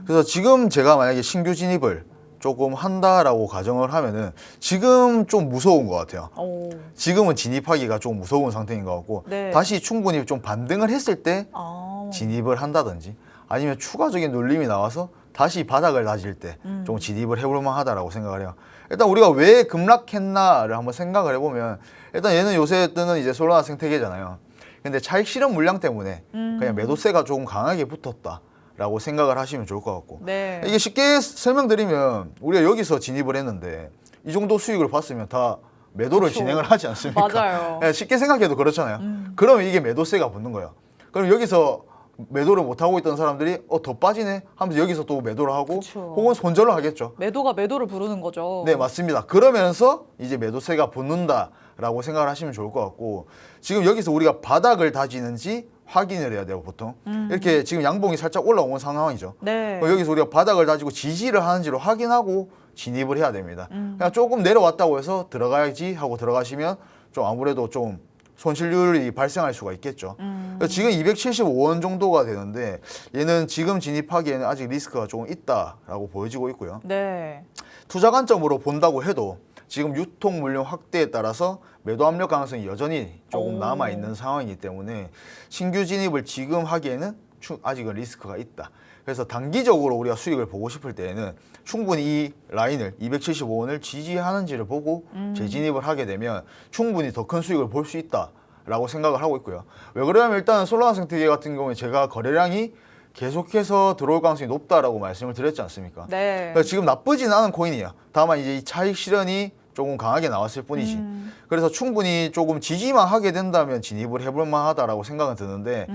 그래서 지금 제가 만약에 신규 진입을 조금 한다라고 가정을 하면은 지금 좀 무서운 것 같아요. 오. 지금은 진입하기가 좀 무서운 상태인 것 같고 네. 다시 충분히 좀 반등을 했을 때 아. 진입을 한다든지 아니면 추가적인 눌림이 나와서 다시 바닥을 다질 때 좀 진입을 해볼 만하다라고 생각을 해요. 일단 우리가 왜 급락했나를 한번 생각을 해보면 일단 얘는 요새 뜨는 이제 솔라나 생태계잖아요. 근데 차익 실현 물량 때문에 그냥 매도세가 조금 강하게 붙었다. 라고 생각을 하시면 좋을 것 같고 네. 이게 쉽게 설명드리면 우리가 여기서 진입을 했는데 이 정도 수익을 봤으면 다 매도를 그쵸. 진행을 하지 않습니까? 맞아요. 네, 쉽게 생각해도 그렇잖아요. 그러면 이게 매도세가 붙는 거예요. 그럼 여기서 매도를 못 하고 있던 사람들이 더 빠지네 하면서 여기서 또 매도를 하고 그쵸. 혹은 손절을 하겠죠. 매도가 매도를 부르는 거죠. 네, 맞습니다. 그러면서 이제 매도세가 붙는다라고 생각을 하시면 좋을 것 같고 지금 여기서 우리가 바닥을 다지는지 확인을 해야 돼요, 보통. 이렇게 지금 양봉이 살짝 올라온 상황이죠. 네. 여기서 우리가 바닥을 다지고 지지를 하는지를 확인하고 진입을 해야 됩니다. 그냥 조금 내려왔다고 해서 들어가야지 하고 들어가시면 좀 아무래도 좀 손실률이 발생할 수가 있겠죠. 그래서 지금 275원 정도가 되는데 얘는 지금 진입하기에는 아직 리스크가 조금 있다라고 보여지고 있고요. 네. 투자 관점으로 본다고 해도 지금 유통 물량 확대에 따라서 매도 압력 가능성이 여전히 조금 오. 남아 있는 상황이기 때문에 신규 진입을 지금 하기에는 아직은 리스크가 있다. 그래서 단기적으로 우리가 수익을 보고 싶을 때에는 충분히 이 라인을 275원을 지지하는지를 보고 재진입을 하게 되면 충분히 더 큰 수익을 볼 수 있다라고 생각을 하고 있고요. 왜 그러냐면 일단 솔라나 생태계 같은 경우에 제가 거래량이 계속해서 들어올 가능성이 높다라고 말씀을 드렸지 않습니까? 네. 그러니까 지금 나쁘진 않은 코인이에요. 다만 이제 이 차익 실현이 조금 강하게 나왔을 뿐이지. 그래서 충분히 조금 지지만 하게 된다면 진입을 해볼 만하다라고 생각은 드는데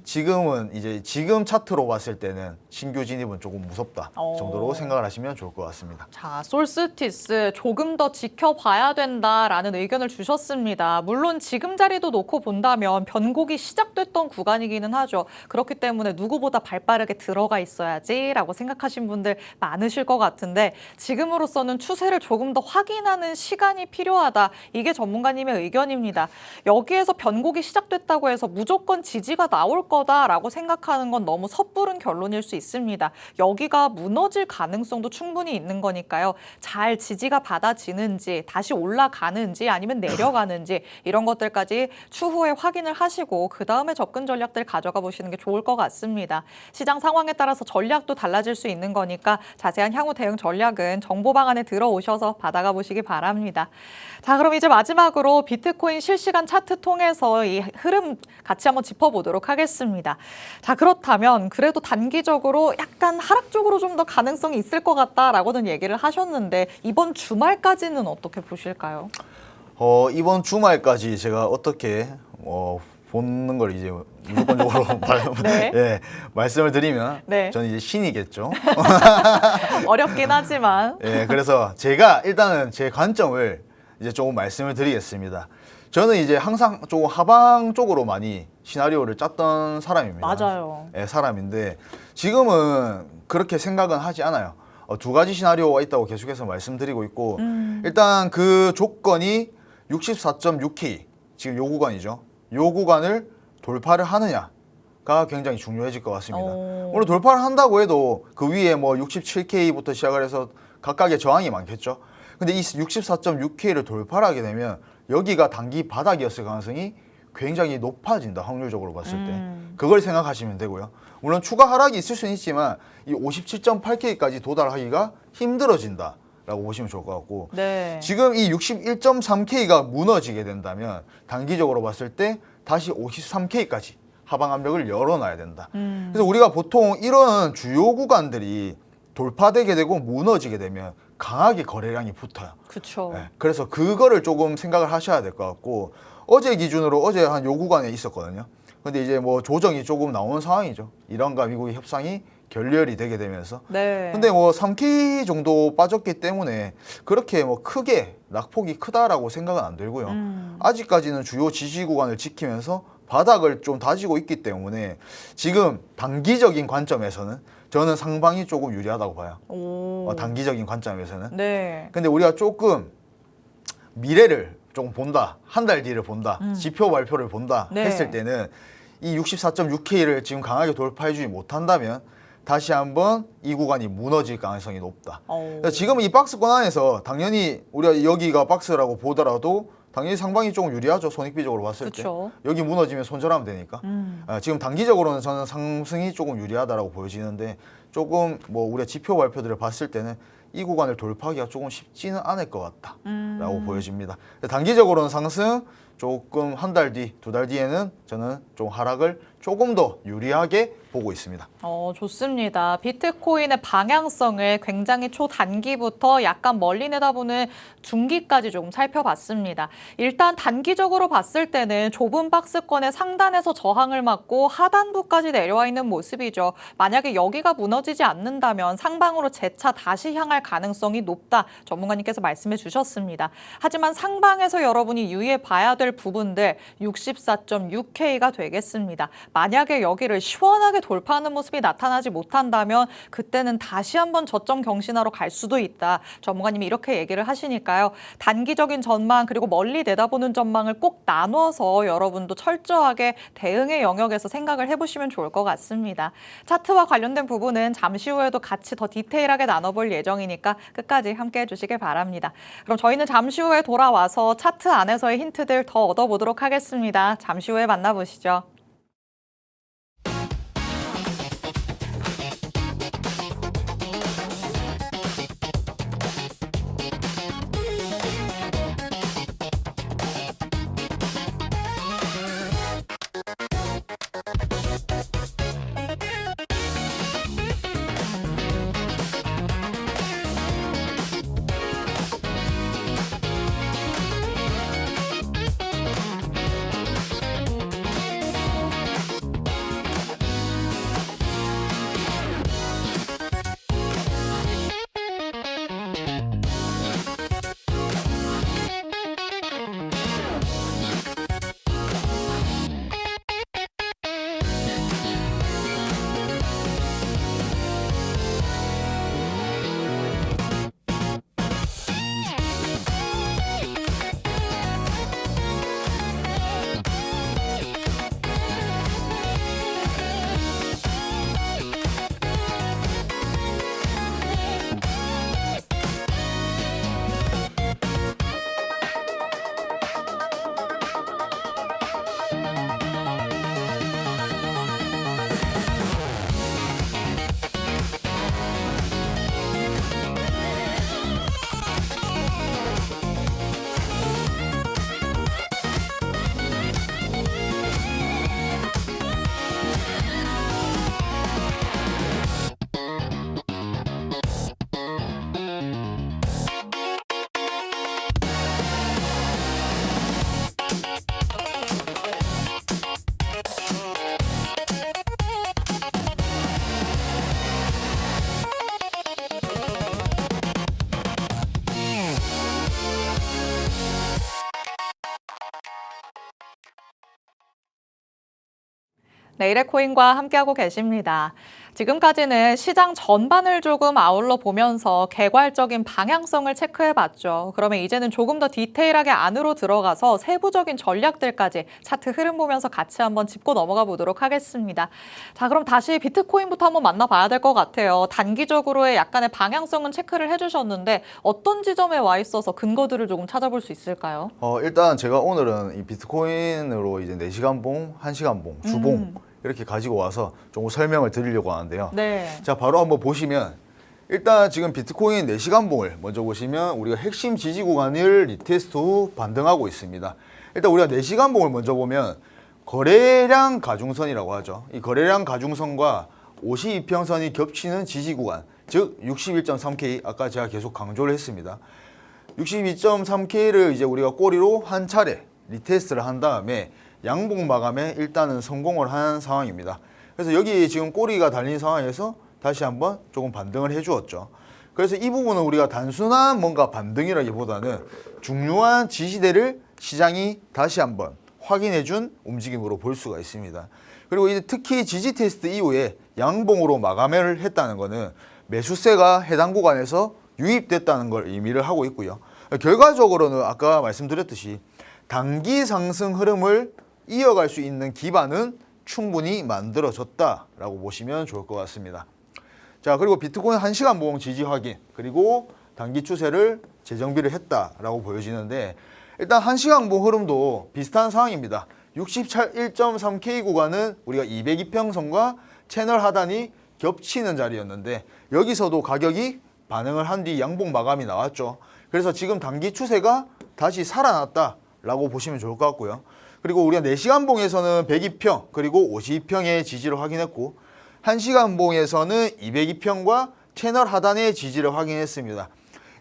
지금은 이제 지금 차트로 봤을 때는 신규 진입은 조금 무섭다 정도로 생각을 하시면 좋을 것 같습니다. 자, 솔스티스 조금 더 지켜봐야 된다라는 의견을 주셨습니다. 물론 지금 자리도 놓고 본다면 변곡이 시작됐던 구간이기는 하죠. 그렇기 때문에 누구보다 발빠르게 들어가 있어야지라고 생각하신 분들 많으실 것 같은데 지금으로서는 추세를 조금 더 확인하는 시간이 필요하다. 이게 전문가님의 의견입니다. 여기에서 변곡이 시작됐다고 해서 무조건 지지가 나올 거다라고 생각하는 건 너무 섣부른 결론일 수 있습니다. 여기가 무너질 가능성도 충분히 있는 거니까요. 잘 지지가 받아지는지 다시 올라가는지 아니면 내려가는지 이런 것들까지 추후에 확인을 하시고 그 다음에 접근 전략들 가져가 보시는 게 좋을 것 같습니다. 시장 상황에 따라서 전략도 달라질 수 있는 거니까 자세한 향후 대응 전략은 정보 방안에 들어오셔서 받아가 보시기 바랍니다. 자, 그럼 이제 마지막으로 비트코인 실시간 차트 통해서 이 흐름 같이 한번 짚어보도록 하겠습니다. 자, 그렇다면 그래도 단기적으로 약간 하락 쪽으로 좀 더 가능성이 있을 것 같다라고는 얘기를 하셨는데 이번 주말까지는 어떻게 보실까요? 이번 주말까지 제가 어떻게 보는 걸 이제 무조건적으로 네. 예, 말씀을 드리면 네. 저는 이제 신이겠죠. 어렵긴 하지만 예, 그래서 제가 일단은 제 관점을 이제 조금 말씀을 드리겠습니다. 저는 이제 항상 조금 하방 쪽으로 많이 시나리오를 짰던 사람입니다. 맞아요. 예, 사람인데 지금은 그렇게 생각은 하지 않아요. 두 가지 시나리오가 있다고 계속해서 말씀드리고 있고 일단 그 조건이 64.6K 지금 요 구간이죠. 요 구간을 돌파를 하느냐가 굉장히 중요해질 것 같습니다. 물론 돌파를 한다고 해도 그 위에 뭐 67K부터 시작을 해서 각각의 저항이 많겠죠. 근데 이 64.6K를 돌파를 하게 되면 여기가 단기 바닥이었을 가능성이 굉장히 높아진다. 확률적으로 봤을 때. 그걸 생각하시면 되고요. 물론 추가 하락이 있을 수는 있지만 이 57.8K까지 도달하기가 힘들어진다. 라고 보시면 좋을 것 같고 네. 지금 이 61.3K가 무너지게 된다면 단기적으로 봤을 때 다시 53K까지 하방 압력을 열어놔야 된다. 그래서 우리가 보통 이런 주요 구간들이 돌파되게 되고 무너지게 되면 강하게 거래량이 붙어요. 그렇죠. 네, 그래서 그거를 조금 생각을 하셔야 될 것 같고 어제 기준으로 어제 한 요 구간에 있었거든요. 근데 이제 뭐 조정이 조금 나오는 상황이죠. 이란과 미국의 협상이 결렬이 되게 되면서. 네. 근데 뭐 3K 정도 빠졌기 때문에 그렇게 뭐 크게 낙폭이 크다라고 생각은 안 들고요. 아직까지는 주요 지지 구간을 지키면서 바닥을 좀 다지고 있기 때문에 지금 단기적인 관점에서는 저는 상방이 조금 유리하다고 봐요. 오. 단기적인 관점에서는. 네. 근데 우리가 조금 미래를 조금 본다, 한 달 뒤를 본다, 지표 발표를 본다 네. 했을 때는 이 64.6K를 지금 강하게 돌파해주지 못한다면 다시 한번 이 구간이 무너질 가능성이 높다. 그래서 지금은 이 박스권 안에서 당연히 우리가 여기가 박스라고 보더라도 당연히 상방이 조금 유리하죠. 손익비적으로 봤을 그쵸. 때. 여기 무너지면 손절하면 되니까. 지금 단기적으로는 저는 상승이 조금 유리하다라고 보여지는데 조금 뭐 우리가 지표 발표들을 봤을 때는 이 구간을 돌파하기가 조금 쉽지는 않을 것 같다라고 보여집니다. 단기적으로는 상승, 조금 한 달 뒤, 두 달 뒤에는 저는 좀 하락을 조금 더 유리하게 보고 있습니다. 좋습니다. 비트코인의 방향성을 굉장히 초단기부터 약간 멀리 내다보는 중기까지 조금 살펴봤습니다. 일단 단기적으로 봤을 때는 좁은 박스권의 상단에서 저항을 맞고 하단부까지 내려와 있는 모습이죠. 만약에 여기가 무너지지 않는다면 상방으로 재차 다시 향할 가능성이 높다. 전문가님께서 말씀해 주셨습니다. 하지만 상방에서 여러분이 유의해 봐야 될 부분들 64.6K가 되겠습니다. 만약에 여기를 시원하게 돌파하는 모습이 나타나지 못한다면 그때는 다시 한번 저점 경신하러 갈 수도 있다. 전문가님이 이렇게 얘기를 하시니까요. 단기적인 전망 그리고 멀리 내다보는 전망을 꼭 나눠서 여러분도 철저하게 대응의 영역에서 생각을 해보시면 좋을 것 같습니다. 차트와 관련된 부분은 잠시 후에도 같이 더 디테일하게 나눠볼 예정이니까 끝까지 함께 해주시길 바랍니다. 그럼 저희는 잠시 후에 돌아와서 차트 안에서의 힌트들 더 얻어보도록 하겠습니다. 잠시 후에 만나보시죠. 내일의 코인과 함께하고 계십니다. 지금까지는 시장 전반을 조금 아울러 보면서 개괄적인 방향성을 체크해봤죠. 그러면 이제는 조금 더 디테일하게 안으로 들어가서 세부적인 전략들까지 차트 흐름 보면서 같이 한번 짚고 넘어가 보도록 하겠습니다. 자, 그럼 다시 비트코인부터 한번 만나봐야 될 것 같아요. 단기적으로의 약간의 방향성은 체크를 해주셨는데 어떤 지점에 와 있어서 근거들을 조금 찾아볼 수 있을까요? 일단 제가 오늘은 이 비트코인으로 이제 4시간 봉, 1시간 봉, 주봉 이렇게 가지고 와서 조금 설명을 드리려고 하는데요. 네. 자, 바로 한번 보시면 일단 지금 비트코인 4시간 봉을 먼저 보시면 우리가 핵심 지지 구간을 리테스트 후 반등하고 있습니다. 일단 우리가 4시간 봉을 먼저 보면 거래량 가중선이라고 하죠. 이 거래량 가중선과 52평선이 겹치는 지지 구간, 즉 61.3K 아까 제가 계속 강조를 했습니다. 62.3K를 이제 우리가 꼬리로 한 차례 리테스트를 한 다음에 양봉 마감에 일단은 성공을 한 상황입니다. 그래서 여기 지금 꼬리가 달린 상황에서 다시 한번 조금 반등을 해 주었죠. 그래서 이 부분은 우리가 단순한 뭔가 반등이라기보다는 중요한 지지대를 시장이 다시 한번 확인해 준 움직임으로 볼 수가 있습니다. 그리고 이제 특히 지지 테스트 이후에 양봉으로 마감을 했다는 것은 매수세가 해당 구간에서 유입됐다는 걸 의미를 하고 있고요. 결과적으로는 아까 말씀드렸듯이 단기 상승 흐름을 이어갈 수 있는 기반은 충분히 만들어졌다라고 보시면 좋을 것 같습니다. 자, 그리고 비트코인 1시간 봉 지지 확인, 그리고 단기 추세를 재정비를 했다라고 보여지는데, 일단 1시간 봉 흐름도 비슷한 상황입니다. 61.3K 구간은 우리가 202평선과 채널 하단이 겹치는 자리였는데, 여기서도 가격이 반응을 한 뒤 양봉 마감이 나왔죠. 그래서 지금 단기 추세가 다시 살아났다라고 보시면 좋을 것 같고요. 그리고 우리가 4시간 봉에서는 102평 그리고 52평의 지지를 확인했고, 1시간 봉에서는 202평과 채널 하단의 지지를 확인했습니다.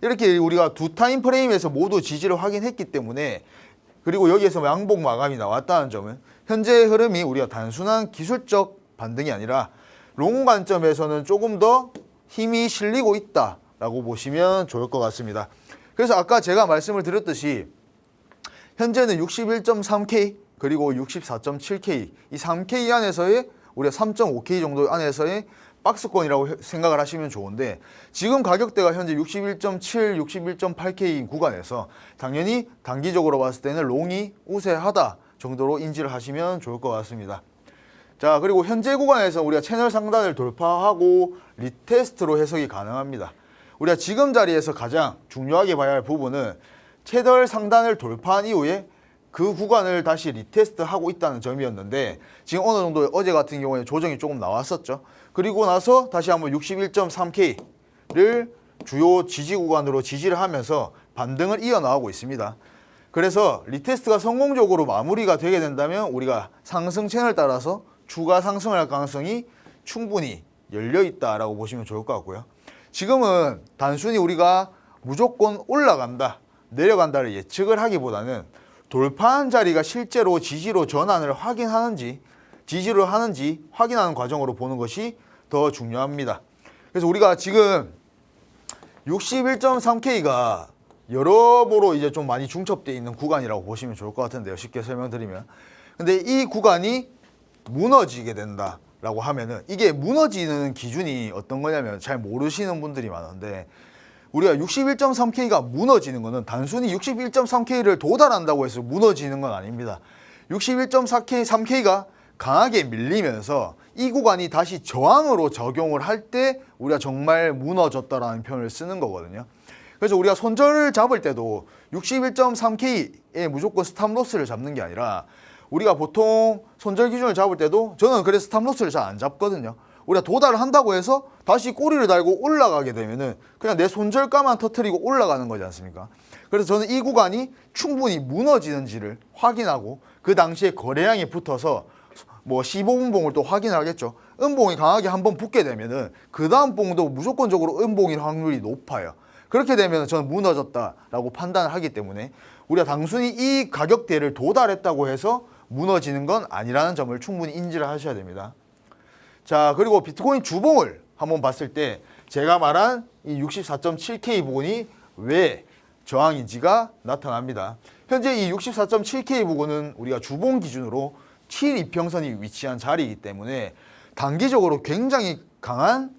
이렇게 우리가 두 타임 프레임에서 모두 지지를 확인했기 때문에, 그리고 여기에서 양봉 마감이 나왔다는 점은 현재의 흐름이 우리가 단순한 기술적 반등이 아니라 롱 관점에서는 조금 더 힘이 실리고 있다라고 보시면 좋을 것 같습니다. 그래서 아까 제가 말씀을 드렸듯이 현재는 61.3K 그리고 64.7K 이 3K 안에서의 우리가 3.5K 정도 안에서의 박스권이라고 생각을 하시면 좋은데, 지금 가격대가 현재 61.7, 61.8K 구간에서 당연히 단기적으로 봤을 때는 롱이 우세하다 정도로 인지를 하시면 좋을 것 같습니다. 자, 그리고 현재 구간에서 우리가 채널 상단을 돌파하고 리테스트로 해석이 가능합니다. 우리가 지금 자리에서 가장 중요하게 봐야 할 부분은 채널 상단을 돌파한 이후에 그 구간을 다시 리테스트하고 있다는 점이었는데, 지금 어느 정도 어제 같은 경우에 조정이 조금 나왔었죠. 그리고 나서 다시 한번 61.3K를 주요 지지 구간으로 지지를 하면서 반등을 이어나가고 있습니다. 그래서 리테스트가 성공적으로 마무리가 되게 된다면 우리가 상승 채널 따라서 추가 상승을 할 가능성이 충분히 열려 있다라고 보시면 좋을 것 같고요. 지금은 단순히 우리가 무조건 올라간다, 내려간다를 예측을 하기보다는 돌파한 자리가 실제로 지지로 전환을 확인하는지, 지지를 하는지 확인하는 과정으로 보는 것이 더 중요합니다. 그래서 우리가 지금 61.3K가 여러모로 이제 좀 많이 중첩되어 있는 구간이라고 보시면 좋을 것 같은데요. 쉽게 설명드리면. 근데 이 구간이 무너지게 된다라고 하면은, 이게 무너지는 기준이 어떤 거냐면 잘 모르시는 분들이 많은데, 우리가 61.3K가 무너지는 것은 단순히 61.3K를 도달한다고 해서 무너지는 건 아닙니다. 61.3K가 강하게 밀리면서 이 구간이 다시 저항으로 적용을 할 때 우리가 정말 무너졌다라는 표현을 쓰는 거거든요. 그래서 우리가 손절을 잡을 때도 61.3K에 무조건 스탑로스를 잡는 게 아니라, 우리가 보통 손절 기준을 잡을 때도 저는 그래서 스탑로스를 잘 안 잡거든요. 우리가 도달을 한다고 해서 다시 꼬리를 달고 올라가게 되면은 그냥 내 손절가만 터트리고 올라가는 거지 않습니까? 그래서 저는 이 구간이 충분히 무너지는지를 확인하고, 그 당시에 거래량이 붙어서 뭐 15분봉을 또 확인을 하겠죠. 음봉이 강하게 한번 붙게 되면은 그 다음 봉도 무조건적으로 음봉일 확률이 높아요. 그렇게 되면 저는 무너졌다라고 판단을 하기 때문에 우리가 단순히 이 가격대를 도달했다고 해서 무너지는 건 아니라는 점을 충분히 인지를 하셔야 됩니다. 자, 그리고 비트코인 주봉을 한번 봤을 때 제가 말한 이 64.7K 부분이 왜 저항인지가 나타납니다. 현재 이 64.7K 부분은 우리가 주봉 기준으로 7이평선이 위치한 자리이기 때문에 단기적으로 굉장히 강한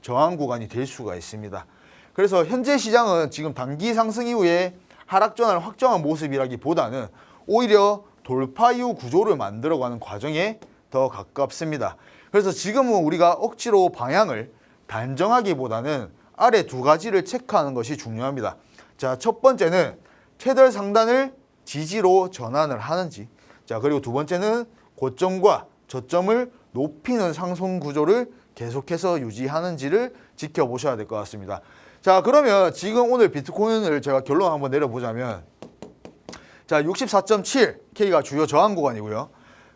저항 구간이 될 수가 있습니다. 그래서 현재 시장은 지금 단기 상승 이후에 하락 전환을 확정한 모습이라기보다는 오히려 돌파 이후 구조를 만들어가는 과정에 더 가깝습니다. 그래서 지금은 우리가 억지로 방향을 단정하기보다는 아래 두 가지를 체크하는 것이 중요합니다. 자, 첫 번째는 채널 상단을 지지로 전환을 하는지, 자, 그리고 두 번째는 고점과 저점을 높이는 상승 구조를 계속해서 유지하는지를 지켜보셔야 될 것 같습니다. 자, 그러면 지금 오늘 비트코인을 제가 결론 한번 내려보자면, 자, 64.7K가 주요 저항 구간이고요.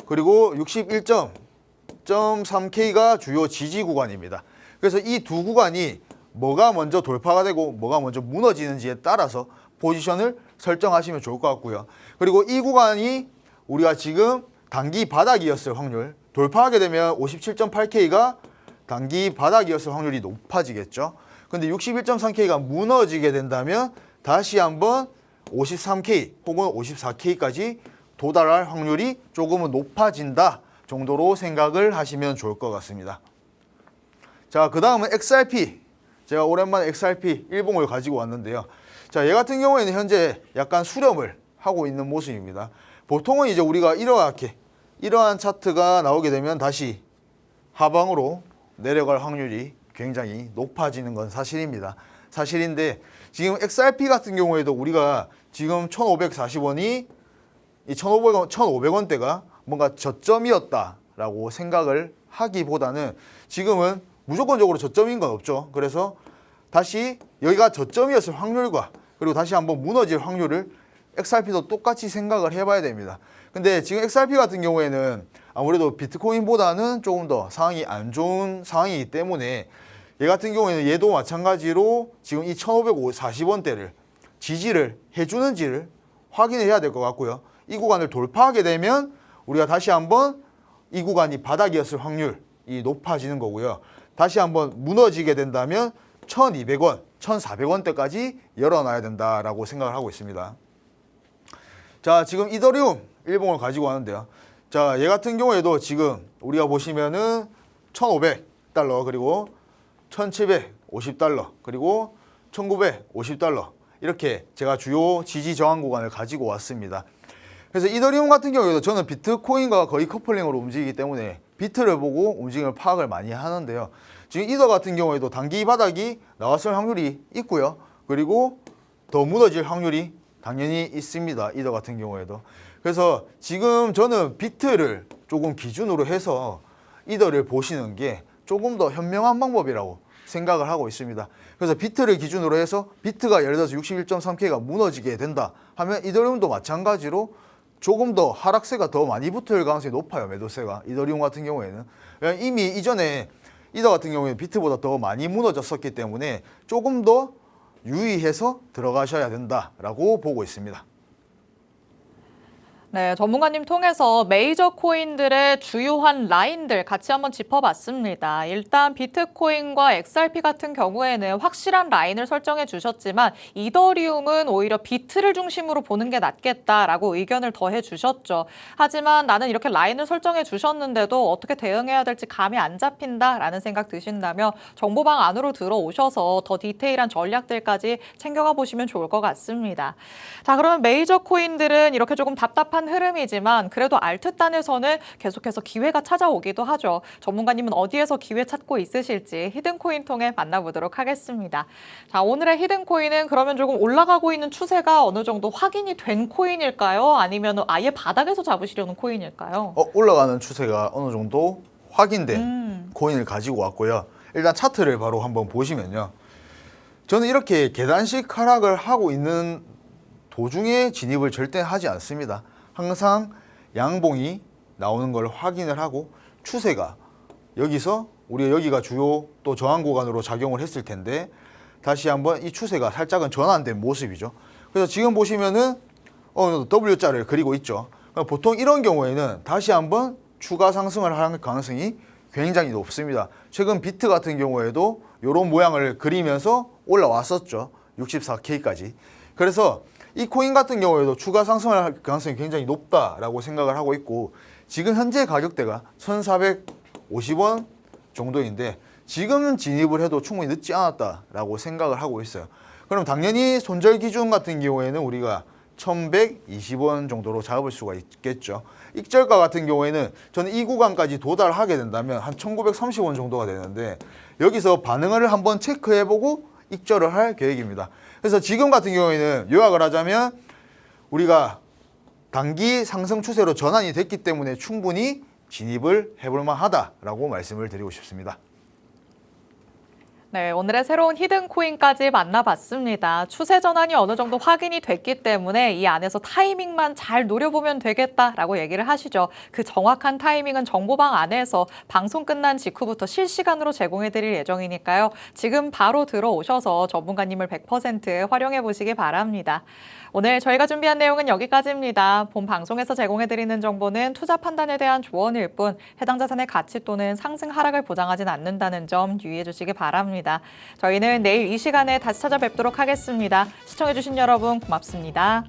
그리고 61.3K가 주요 지지 구간입니다. 그래서 이 두 구간이 뭐가 먼저 돌파가 되고 뭐가 먼저 무너지는지에 따라서 포지션을 설정하시면 좋을 것 같고요. 그리고 이 구간이 우리가 지금 단기 바닥이었을 확률, 돌파하게 되면 57.8K가 단기 바닥이었을 확률이 높아지겠죠. 근데 61.3K가 무너지게 된다면 다시 한번 53K 혹은 54K까지 도달할 확률이 조금은 높아진다 정도로 생각을 하시면 좋을 것 같습니다. 자, 그 다음은 XRP. 제가 오랜만에 XRP 일봉을 가지고 왔는데요. 자, 얘 같은 경우에는 현재 약간 수렴을 하고 있는 모습입니다. 보통은 이제 우리가 이러한 차트가 나오게 되면 다시 하방으로 내려갈 확률이 굉장히 높아지는 건 사실입니다. 사실인데 지금 XRP 같은 경우에도 우리가 지금 1,540원이 이 1,500원대가 뭔가 저점이었다라고 생각을 하기보다는 지금은 무조건적으로 저점인 건 없죠. 그래서 다시 여기가 저점이었을 확률과 그리고 다시 한번 무너질 확률을 XRP도 똑같이 생각을 해봐야 됩니다. 근데 지금 XRP 같은 경우에는 아무래도 비트코인보다는 조금 더 상황이 안 좋은 상황이기 때문에 얘 같은 경우에는 얘도 마찬가지로 지금 이 1,540원대를 지지를 해주는지를 확인해야 될 것 같고요. 이 구간을 돌파하게 되면 우리가 다시 한번 이 구간이 바닥이었을 확률이 높아지는 거고요. 다시 한번 무너지게 된다면 1,200원, 1,400원대까지 열어놔야 된다라고 생각을 하고 있습니다. 자, 지금 이더리움 일봉을 가지고 왔는데요. 자, 얘 같은 경우에도 지금 우리가 보시면은 1,500달러 그리고 1,750달러 그리고 1,950달러 이렇게 제가 주요 지지 저항 구간을 가지고 왔습니다. 그래서 이더리움 같은 경우에도 저는 비트코인과 거의 커플링으로 움직이기 때문에 비트를 보고 움직임을 파악을 많이 하는데요. 지금 이더 같은 경우에도 단기 바닥이 나왔을 확률이 있고요. 그리고 더 무너질 확률이 당연히 있습니다. 이더 같은 경우에도. 그래서 지금 저는 비트를 조금 기준으로 해서 이더를 보시는 게 조금 더 현명한 방법이라고 생각을 하고 있습니다. 그래서 비트를 기준으로 해서 비트가 예를 들어서 61.3K가 무너지게 된다 하면 이더리움도 마찬가지로 조금 더 하락세가 더 많이 붙을 가능성이 높아요. 매도세가. 이더리움 같은 경우에는. 이미 이전에 이더 같은 경우에는 비트보다 더 많이 무너졌었기 때문에 조금 더 유의해서 들어가셔야 된다라고 보고 있습니다. 네, 전문가님 통해서 메이저 코인들의 주요한 라인들 같이 한번 짚어봤습니다. 일단 비트코인과 XRP 같은 경우에는 확실한 라인을 설정해 주셨지만 이더리움은 오히려 비트를 중심으로 보는 게 낫겠다라고 의견을 더해 주셨죠. 하지만 나는 이렇게 라인을 설정해 주셨는데도 어떻게 대응해야 될지 감이 안 잡힌다라는 생각 드신다면 정보방 안으로 들어오셔서 더 디테일한 전략들까지 챙겨가 보시면 좋을 것 같습니다. 자, 그러면 메이저 코인들은 이렇게 조금 답답한 흐름이지만 그래도 알트단에서는 계속해서 기회가 찾아오기도 하죠. 전문가님은 어디에서 기회 찾고 있으실지 히든코인 통해 만나보도록 하겠습니다. 자, 오늘의 히든코인은 그러면 조금 올라가고 있는 추세가 어느 정도 확인이 된 코인일까요? 아니면 아예 바닥에서 잡으시려는 코인일까요? 올라가는 추세가 어느 정도 확인된 코인을 가지고 왔고요. 일단 차트를 바로 한번 보시면요. 저는 이렇게 계단식 하락을 하고 있는 도중에 진입을 절대 하지 않습니다. 항상 양봉이 나오는 걸 확인을 하고 추세가 여기서 우리가 여기가 주요 또 저항 구간으로 작용을 했을 텐데 다시 한번 이 추세가 살짝은 전환된 모습이죠. 그래서 지금 보시면은 W자를 그리고 있죠. 보통 이런 경우에는 다시 한번 추가 상승을 할 가능성이 굉장히 높습니다. 최근 비트 같은 경우에도 이런 모양을 그리면서 올라왔었죠. 64K까지. 그래서 이 코인 같은 경우에도 추가 상승을 할 가능성이 굉장히 높다라고 생각을 하고 있고 지금 현재 가격대가 1,450원 정도인데 지금 진입을 해도 충분히 늦지 않았다라고 생각을 하고 있어요. 그럼 당연히 손절 기준 같은 경우에는 우리가 1,120원 정도로 잡을 수가 있겠죠. 익절가 같은 경우에는 저는 이 구간까지 도달하게 된다면 한 1,930원 정도가 되는데 여기서 반응을 한번 체크해보고 익절을 할 계획입니다. 그래서 지금 같은 경우에는 요약을 하자면 우리가 단기 상승 추세로 전환이 됐기 때문에 충분히 진입을 해볼 만하다라고 말씀을 드리고 싶습니다. 네, 오늘의 새로운 히든 코인까지 만나봤습니다. 추세 전환이 어느 정도 확인이 됐기 때문에 이 안에서 타이밍만 잘 노려보면 되겠다라고 얘기를 하시죠. 그 정확한 타이밍은 정보방 안에서 방송 끝난 직후부터 실시간으로 제공해드릴 예정이니까요. 지금 바로 들어오셔서 전문가님을 100% 활용해 보시기 바랍니다. 오늘 저희가 준비한 내용은 여기까지입니다. 본 방송에서 제공해드리는 정보는 투자 판단에 대한 조언일 뿐 해당 자산의 가치 또는 상승 하락을 보장하진 않는다는 점 유의해 주시기 바랍니다. 저희는 내일 이 시간에 다시 찾아뵙도록 하겠습니다. 시청해주신 여러분 고맙습니다.